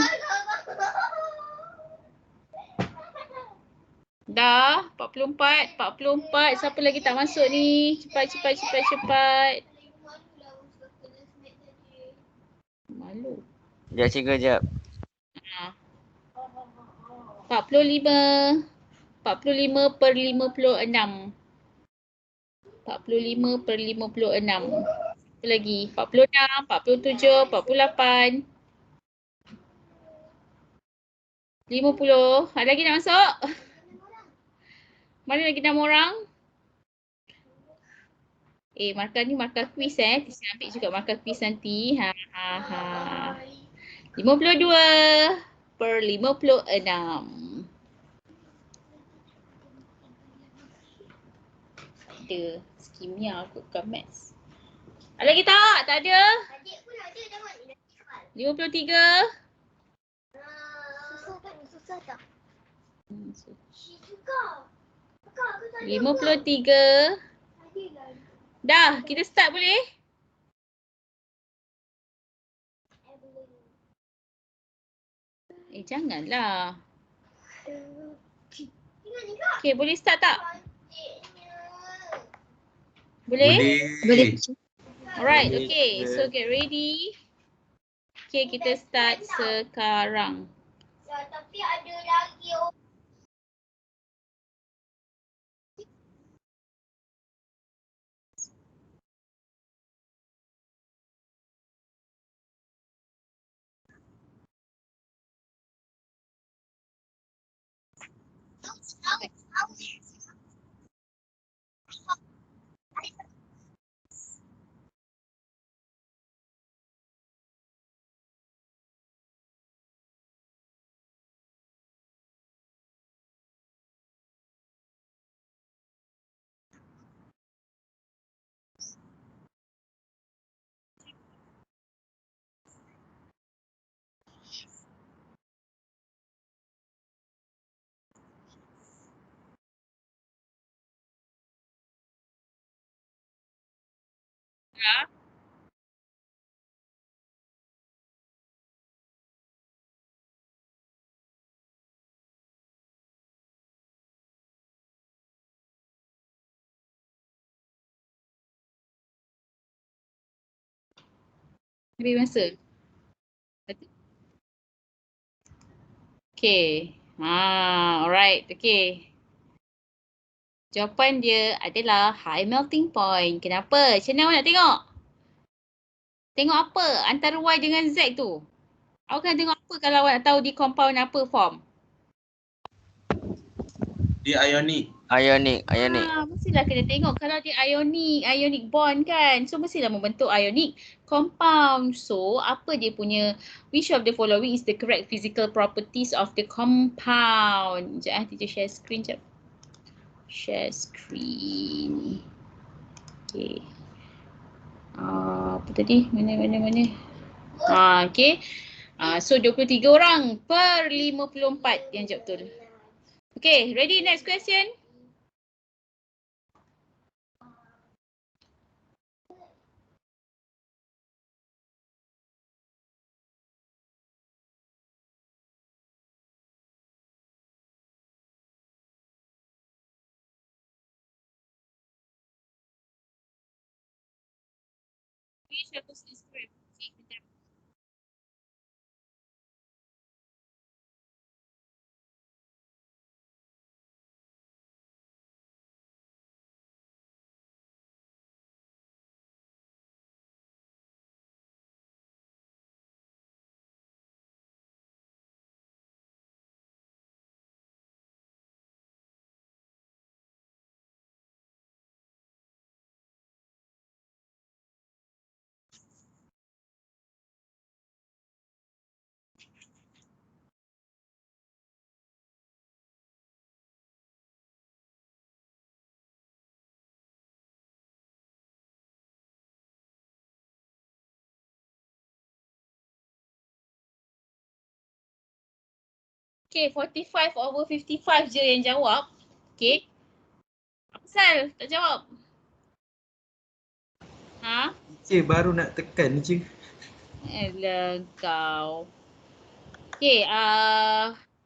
Dah 44. Siapa lagi tak masuk ni? Cepat. Malu. Sekejap cikgu, sekejap. 45 per 56. 45 per 56. Apa lagi? 46, 47, 48. 50. Ada lagi nak masuk? Mana lagi 6 orang? Markah ni markah quiz Kita ambil juga markah quiz nanti. 52 per 56. Ada. Kimia aku bukan maths. Ada lagi tak? Tak ada? Adik pun ada jangan. 53. Susah tak? So, Juga. Kakak, aku tak ada. 53. Dah, kita start boleh? Janganlah. Okay, boleh start tak? Boleh? Boleh. Alright, Boleh. okay. So get ready. Okay, kita start sekarang. Tapi ada lagi Lebih masa. Okay. Alright. Okay. Jawapan dia adalah high melting point. Kenapa? Macam mana awak nak tengok? Tengok apa antara Y dengan Z tu? Awak kena tengok apa kalau awak nak tahu di compound apa form? Dia ionic. Ionic. Mestilah kena tengok kalau dia ionic bond kan. So mestilah membentuk ionic compound. So apa dia punya, which of the following is the correct physical properties of the compound? Sekejap teacher share screen sekejap. Share screen. Okay. Apa tadi? Mana? Okay. So 23 orang per 54 yang jawab betul. Okay, ready? Next question. Which of those is correct? Okay, 45 over 55 je yang jawab. Okay. Apa pasal? Tak jawab. Ha? Cik baru nak tekan ni cik. Alah kau. Okay,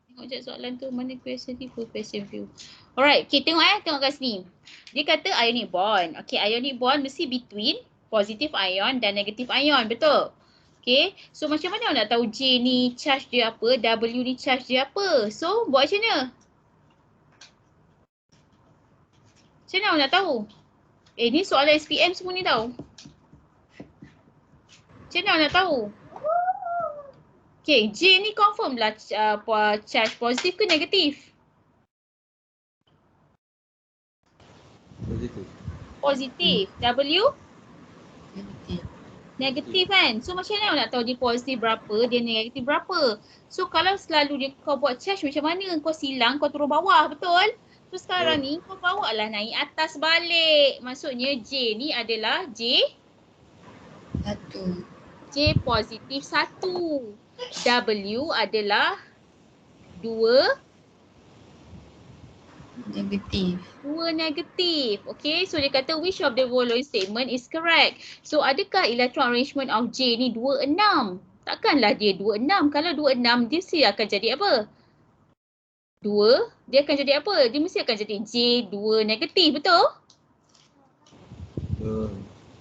tengok je soalan tu. Mana question view, question view. Alright, okay, tengok kat sini. Dia kata ionic bond. Okay, ionic bond mesti between positive ion dan negative ion, betul? Okay, so macam mana nak tahu J ni charge dia apa, W ni charge dia apa? So, buat macam mana? Macam mana nak tahu? Ni soalan SPM semua ni tau. Macam mana nak tahu? Okay, J ni confirm lah charge positif ke negatif? Positif. Positif. W? Negatif. Negatif kan? So macam mana nak tahu dia positif berapa, dia negatif berapa? So kalau selalu kau buat charge macam mana? Kau silang, kau turun bawah, betul? So sekarang ni kau bawa lah naik atas balik. Maksudnya J ni adalah J? 1. J positif 1. W adalah 2. Negatif. 2 negatif. Okay, so dia kata which of the following statement is correct? So adakah electron arrangement of J ni 26? Takkanlah dia 26. Kalau 26 dia mesti akan jadi apa? 2, dia akan jadi apa? Dia mesti akan jadi J2 negatif, betul?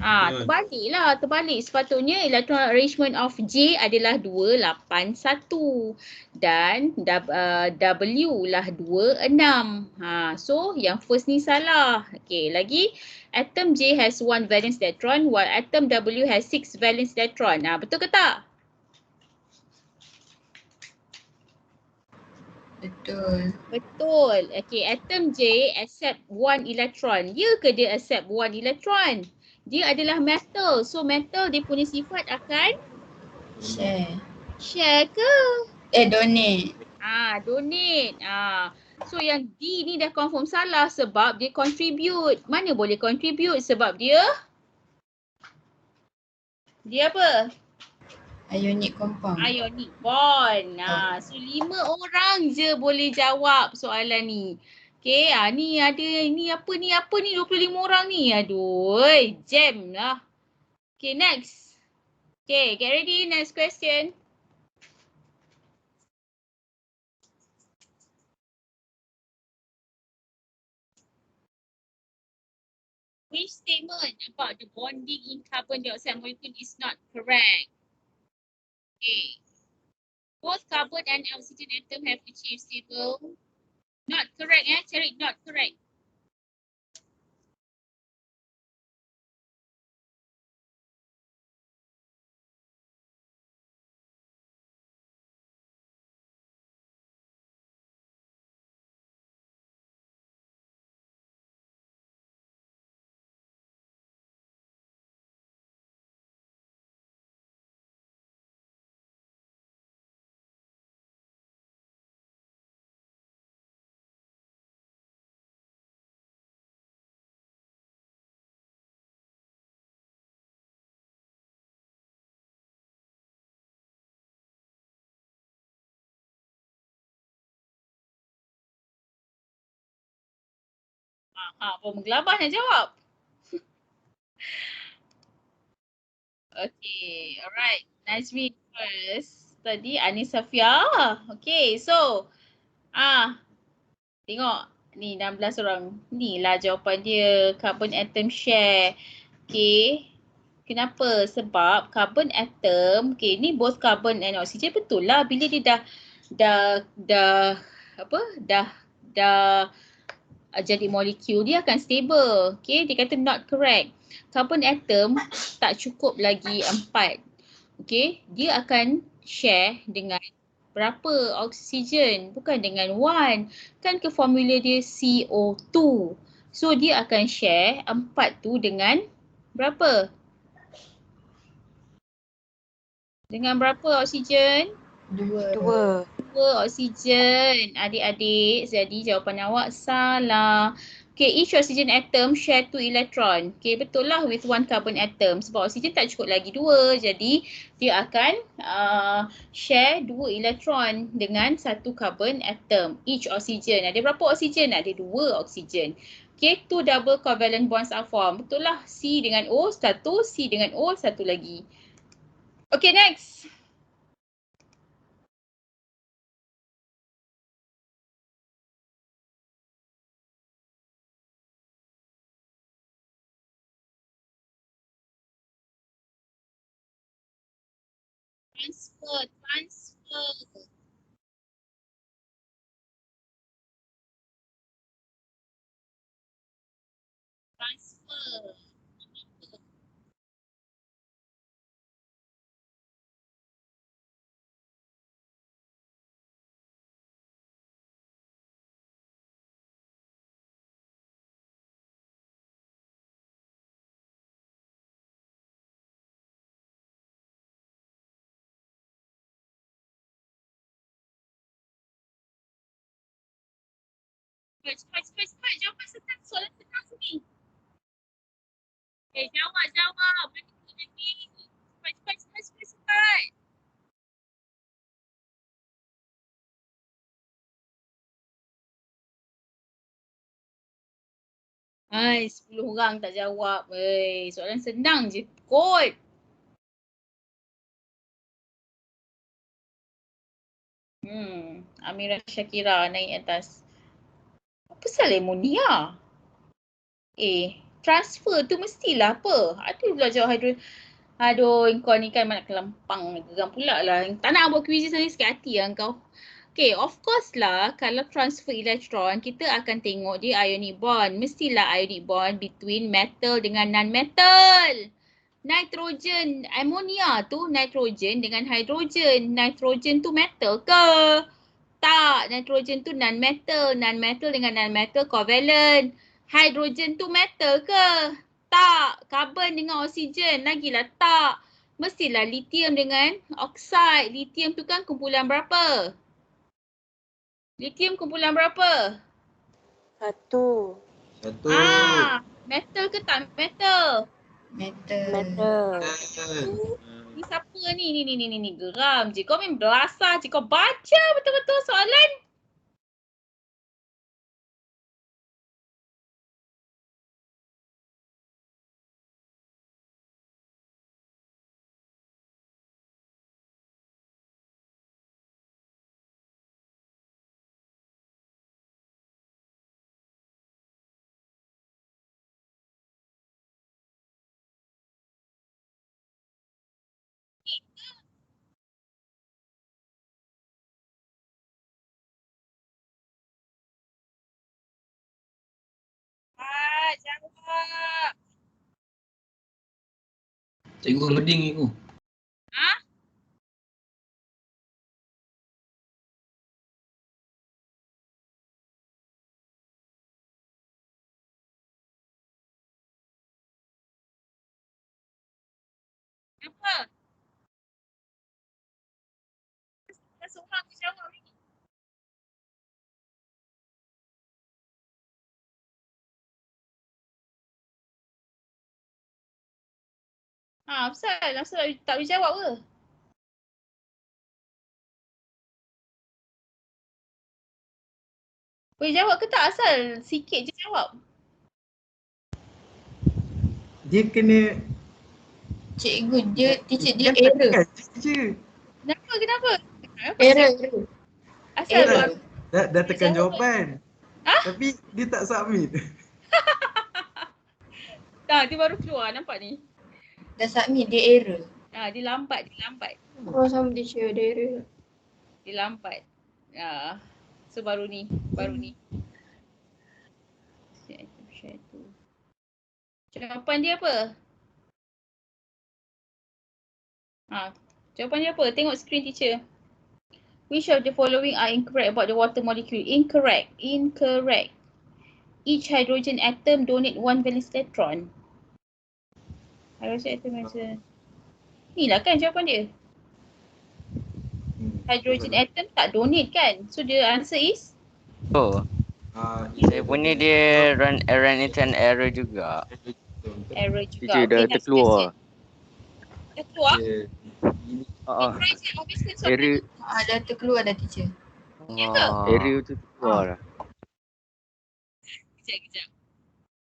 Terbalik. Sepatutnya electron arrangement of J adalah 281 dan W lah 26. So yang first ni salah. Okay, lagi atom J has 1 valence electron while atom W has 6 valence electron. Betul ke tak? Betul. Okay, atom J accept 1 electron. Ya ke dia accept 1 electron? Dia adalah metal. So metal dia punya sifat akan Share. Share ke? Donate. Donate. So yang D ni dah confirm salah sebab dia contribute. Mana boleh contribute sebab dia apa? Ionic compound. Ionic bond. So 5 orang je boleh jawab soalan ni. Okay, ni ada ni apa ni 25 orang ni. Aduh, jam lah. Okay, next. Okay, get ready. Next question. Which statement about the bonding in carbon dioxide molecule is not correct? Okay. Both carbon and oxygen atom have achieved stable. Not correct, Cari not correct. Apa menggelabah nak jawab? Okay, alright. Nazmi first. Tadi Anis Safia. Okay, so tengok ni 16 orang. Ni lah jawapan dia. Carbon atom share. Okay. Kenapa? Sebab carbon atom, okay, ni both carbon and oxygen betul lah bila dia dah jadi molekul dia akan stable. Okay, dia kata not correct. Carbon atom tak cukup lagi 4. Okay, dia akan share dengan berapa oksigen, bukan dengan 1. Kan ke formula dia CO2. So dia akan share 4 tu dengan berapa? Dengan berapa oksigen? 2. 2 oksigen. Adik-adik, jadi jawapan awak salah. Okay, each oxygen atom share 2 electron. Okay, betul lah with 1 carbon atom. Sebab oksigen tak cukup lagi 2. Jadi, dia akan share 2 elektron dengan 1 carbon atom. Each oxygen. Ada berapa oksigen? Ada 2 oksigen. Okay, 2 double covalent bonds are formed. Betul lah. C dengan O, satu. C dengan O, satu lagi. Okay, next. Transfer. Cepat. Jawapan senang. Soalan senang sini. Jawab. Mana tu lagi? Cepat. Hai, 10 orang tak jawab. Soalan senang je kot. Amira Shakira naik atas. Apa salah amonia? Transfer tu mestilah apa? Ada pula jawab hidrogen. Aduh, kau ni kan mana kelempang. Geram pula lah. Tak nak buat kuis ni sikit hati lah kau. Okay, of course lah kalau transfer elektron, kita akan tengok dia ionic bond. Mestilah ionic bond between metal dengan non-metal. Nitrogen, ammonia tu nitrogen dengan hidrogen. Nitrogen tu metal ke? Tak, nitrogen tu non-metal. Non-metal dengan non-metal covalent. Hidrogen tu metal ke? Tak. Carbon dengan oksigen. Lagilah tak. Mestilah lithium dengan okside. Lithium tu kan kumpulan berapa? Lithium kumpulan berapa? 1. Metal ke tak metal? Metal. Ni siapa ni? Ni geram je. Kau main berasah je. Kau baca betul-betul soalan. Jawab. Cikgu loading cikgu. Kenapa? Dah seorang tu jawab ni. Asal tak boleh jawab ke? Boleh jawab ke tak? Asal sikit je jawab. Dia kena Cikgu dia, teacher dia jangan error. tekan je. Kenapa? Error. Asal Error. Dah tekan jawapan. Tapi dia tak submit. Dia baru keluar, nampak ni. Dah submit, dia error. Dia lambat. Oh, sama teacher ada error. Dia lambat. So baru ni. Share tu. Jawapan dia apa? Jawapan dia apa? Tengok screen teacher. Which of the following are incorrect about the water molecule? Incorrect. Each hydrogen atom donate one valence electron. Hydrogen atom has a... Ni lah kan jawapan dia. Hydrogen atom tak donate kan? So the answer is? Oh, saya punya dia run into an error juga. Error juga. Teacher dah next terkeluar. question. Dah keluar? Ah, Try je habiskan soalan error. ni. Dah terkeluar dah teacher. Error tu terkeluar lah. Kejap.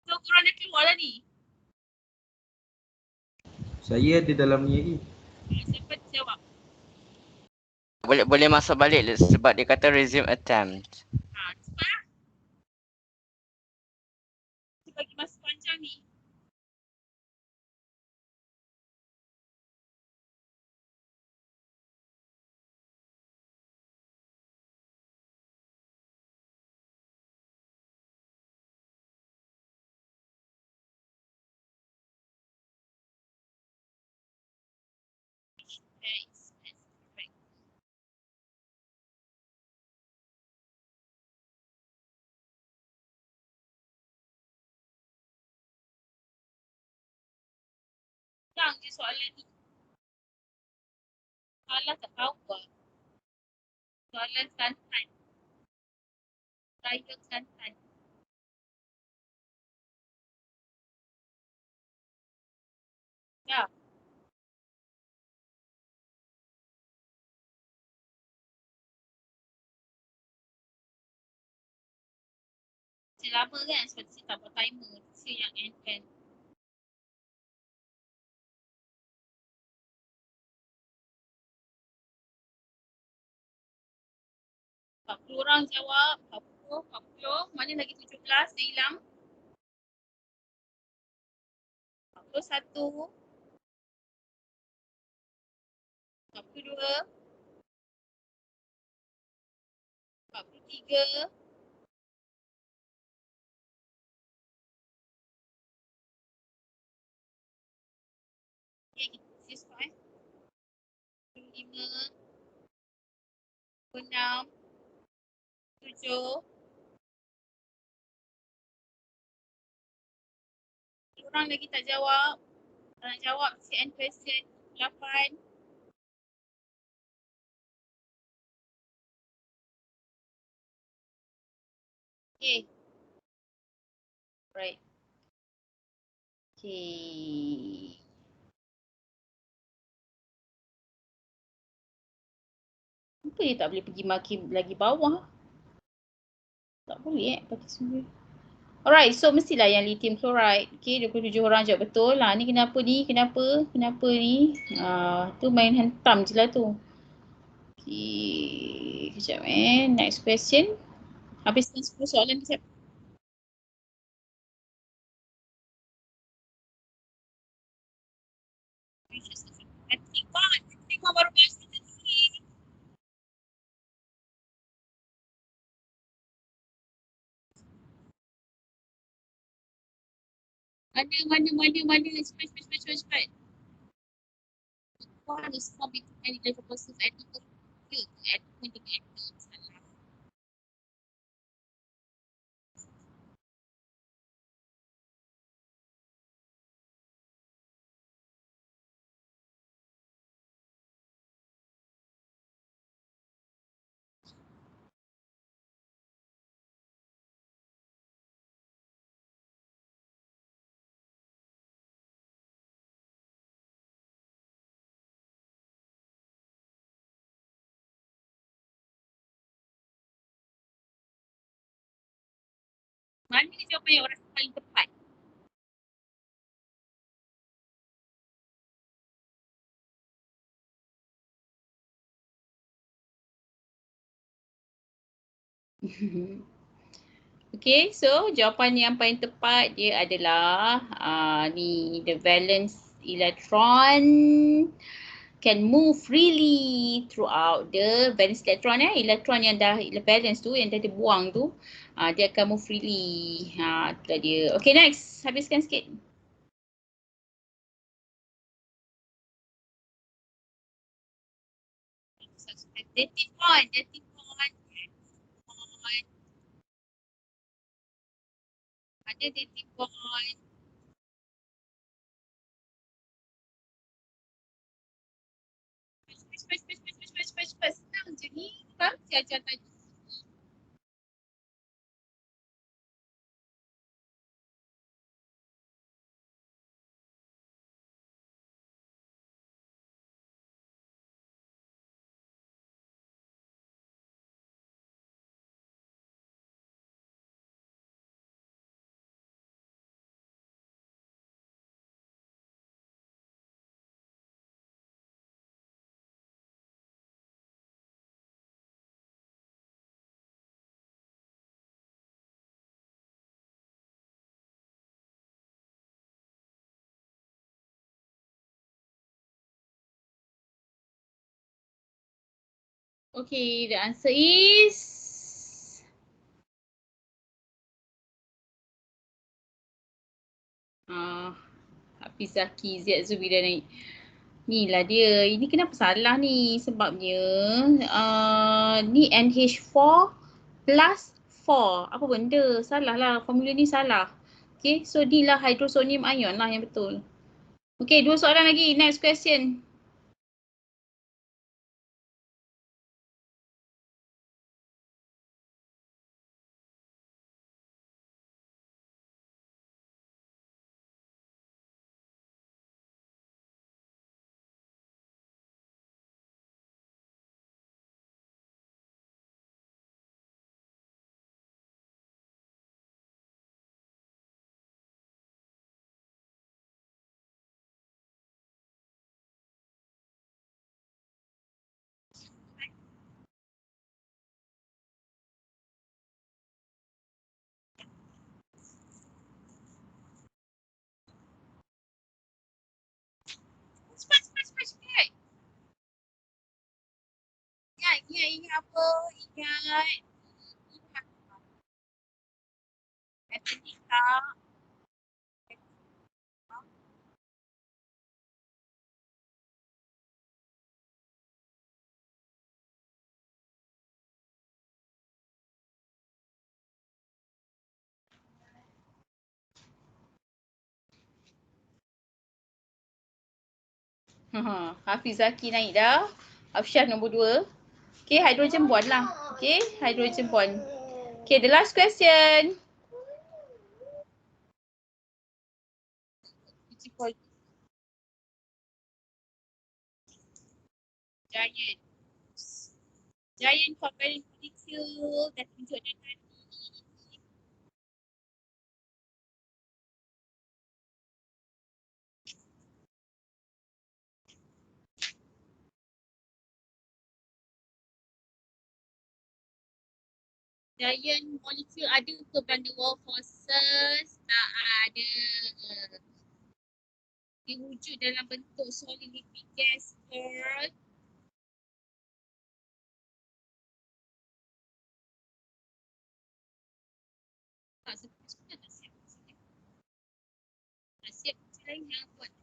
So korang dah keluar lah ni. Saya ada dalam ni lagi. Siapa jawab? Boleh masuk balik sebab dia kata resume attempt. Cepat lah. Kita bagi masa panjang ni. Senang je soalan ni. Salah tak tahu lah. Soalan santai. Saya santai. Ya. Masih lama kan sebab saya tak buat timer. Saya yang end kan. Orang jawab 40. Mana lagi 17 dia hilang? 41. 42. 43. 5. 6. 7. Orang lagi tak jawab. Tak nak jawab si end question 8. Okay. Right. Okay. Kenapa dia tak boleh pergi makin lagi bawah? Tak boleh pakai sendiri. Alright, so mestilah yang lithium chloride. Okay, 27 orang jawab betul. Ni kenapa ni? Kenapa ni? Tu main hentam je lah tu. Okay, kejap Next question. Habiskan 10 soalan kejap. Tengok baru biasa ni. Mana? Cepat. One is formed between many different processes and equal to dengan salah. Mana jawapan yang orang paling tepat? Okay, so jawapan yang paling tepat dia adalah ni, the valence electron can move freely throughout the valence electron. Elektron yang dah valence tu, yang dah dibuang tu, dia akan move freely. Itulah dia. Okay, next. Habiskan sikit. Dative bond. Ada dative bond. Cepat. Senang je ni. Faham si ajar tadi? Okay, the answer is Hafiz Zaki, Ziad Zubida naik. Ni lah dia. Ini kenapa salah ni? Sebabnya ni NH4 plus 4. Apa benda? Salah lah. Formula ni salah. Okay, so ni lah hydrosonium ion lah yang betul. Okay, 2 soalan lagi. Next question. Cepat. Ingat apa? Ingat. Matematika. Hafiz Zaki naik dah. Afsyah nombor 2. Okay, hydrogen bond lah. Okay, hydrogen bond. Okay, the last question. Giant covalent molecule dah tunjuk dah tadi. Giant molecule ada ke van der Waals forces? Tak ada. Dia wujud dalam bentuk solid liquid gas girl. Tak sebenarnya tak siap. Tak siap macam lain yang buat.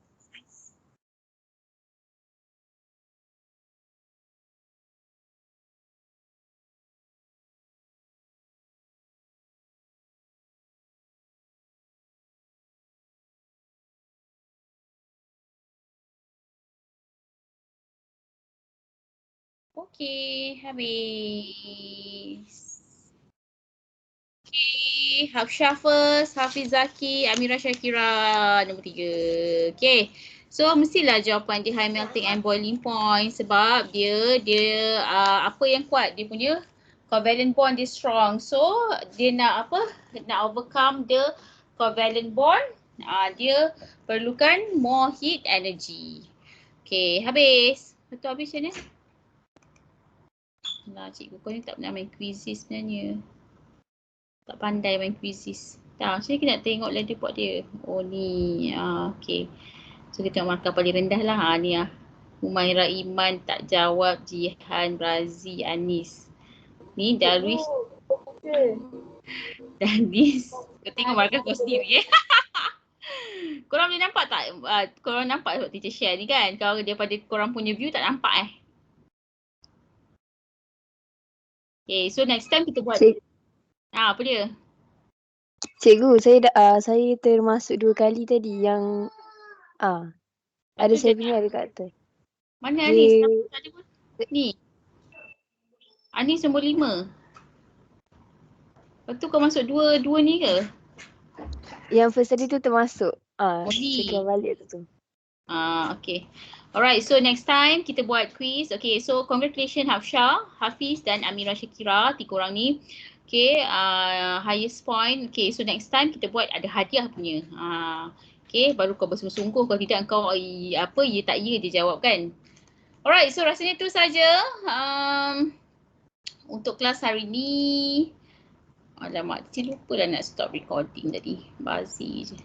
Okay, habis. Okay, Hafsyah first, Hafiz Zaki, Amira Shakira nombor 3. Okay, so mestilah jawapan dia high melting and boiling point sebab dia apa yang kuat? Dia punya covalent bond dia strong. So dia nak apa? Nak overcome the covalent bond. Dia perlukan more heat energy. Okay, habis. Betul habis macam ni? Alah, cikgu kau ni tak pernah main quizzes sebenarnya. Tak pandai main quizzes. Tak, macam ni kita nak tengok leaderboard dia. Oh ni, okay. So kita tengok markah paling rendah lah. Ni lah. Humaira Iman tak jawab, Jihan, Razi, Anis. Ni Darwish. Danis. Kau tengok markah kau sendiri Korang boleh nampak tak? Korang nampak sebab teacher share ni kan? Kalau daripada korang punya view tak nampak Okay, so next time kita buat. Apa dia? Cikgu, saya termasuk 2 kali tadi yang ada saya punya ada kat atas. Mana Anis? Tak ada pun. Ni. Anis nombor 5. Lepas tu kau masuk dua ni ke? Yang first tadi tu termasuk. Ni. Saya balik tu. Okay. Alright, so next time kita buat quiz. Okay, so congratulations Hafsha, Hafiz dan Amira Shakira, 3 orang ni. Okay, highest point. Okay, so next time kita buat ada hadiah punya. Okay, baru kau bersungguh-sungguh. Kalau tidak kau ya tak ya dia jawab kan. Alright, so rasanya tu saja untuk kelas hari ni. Alamak, lupa dah nak stop recording tadi. Bazir je.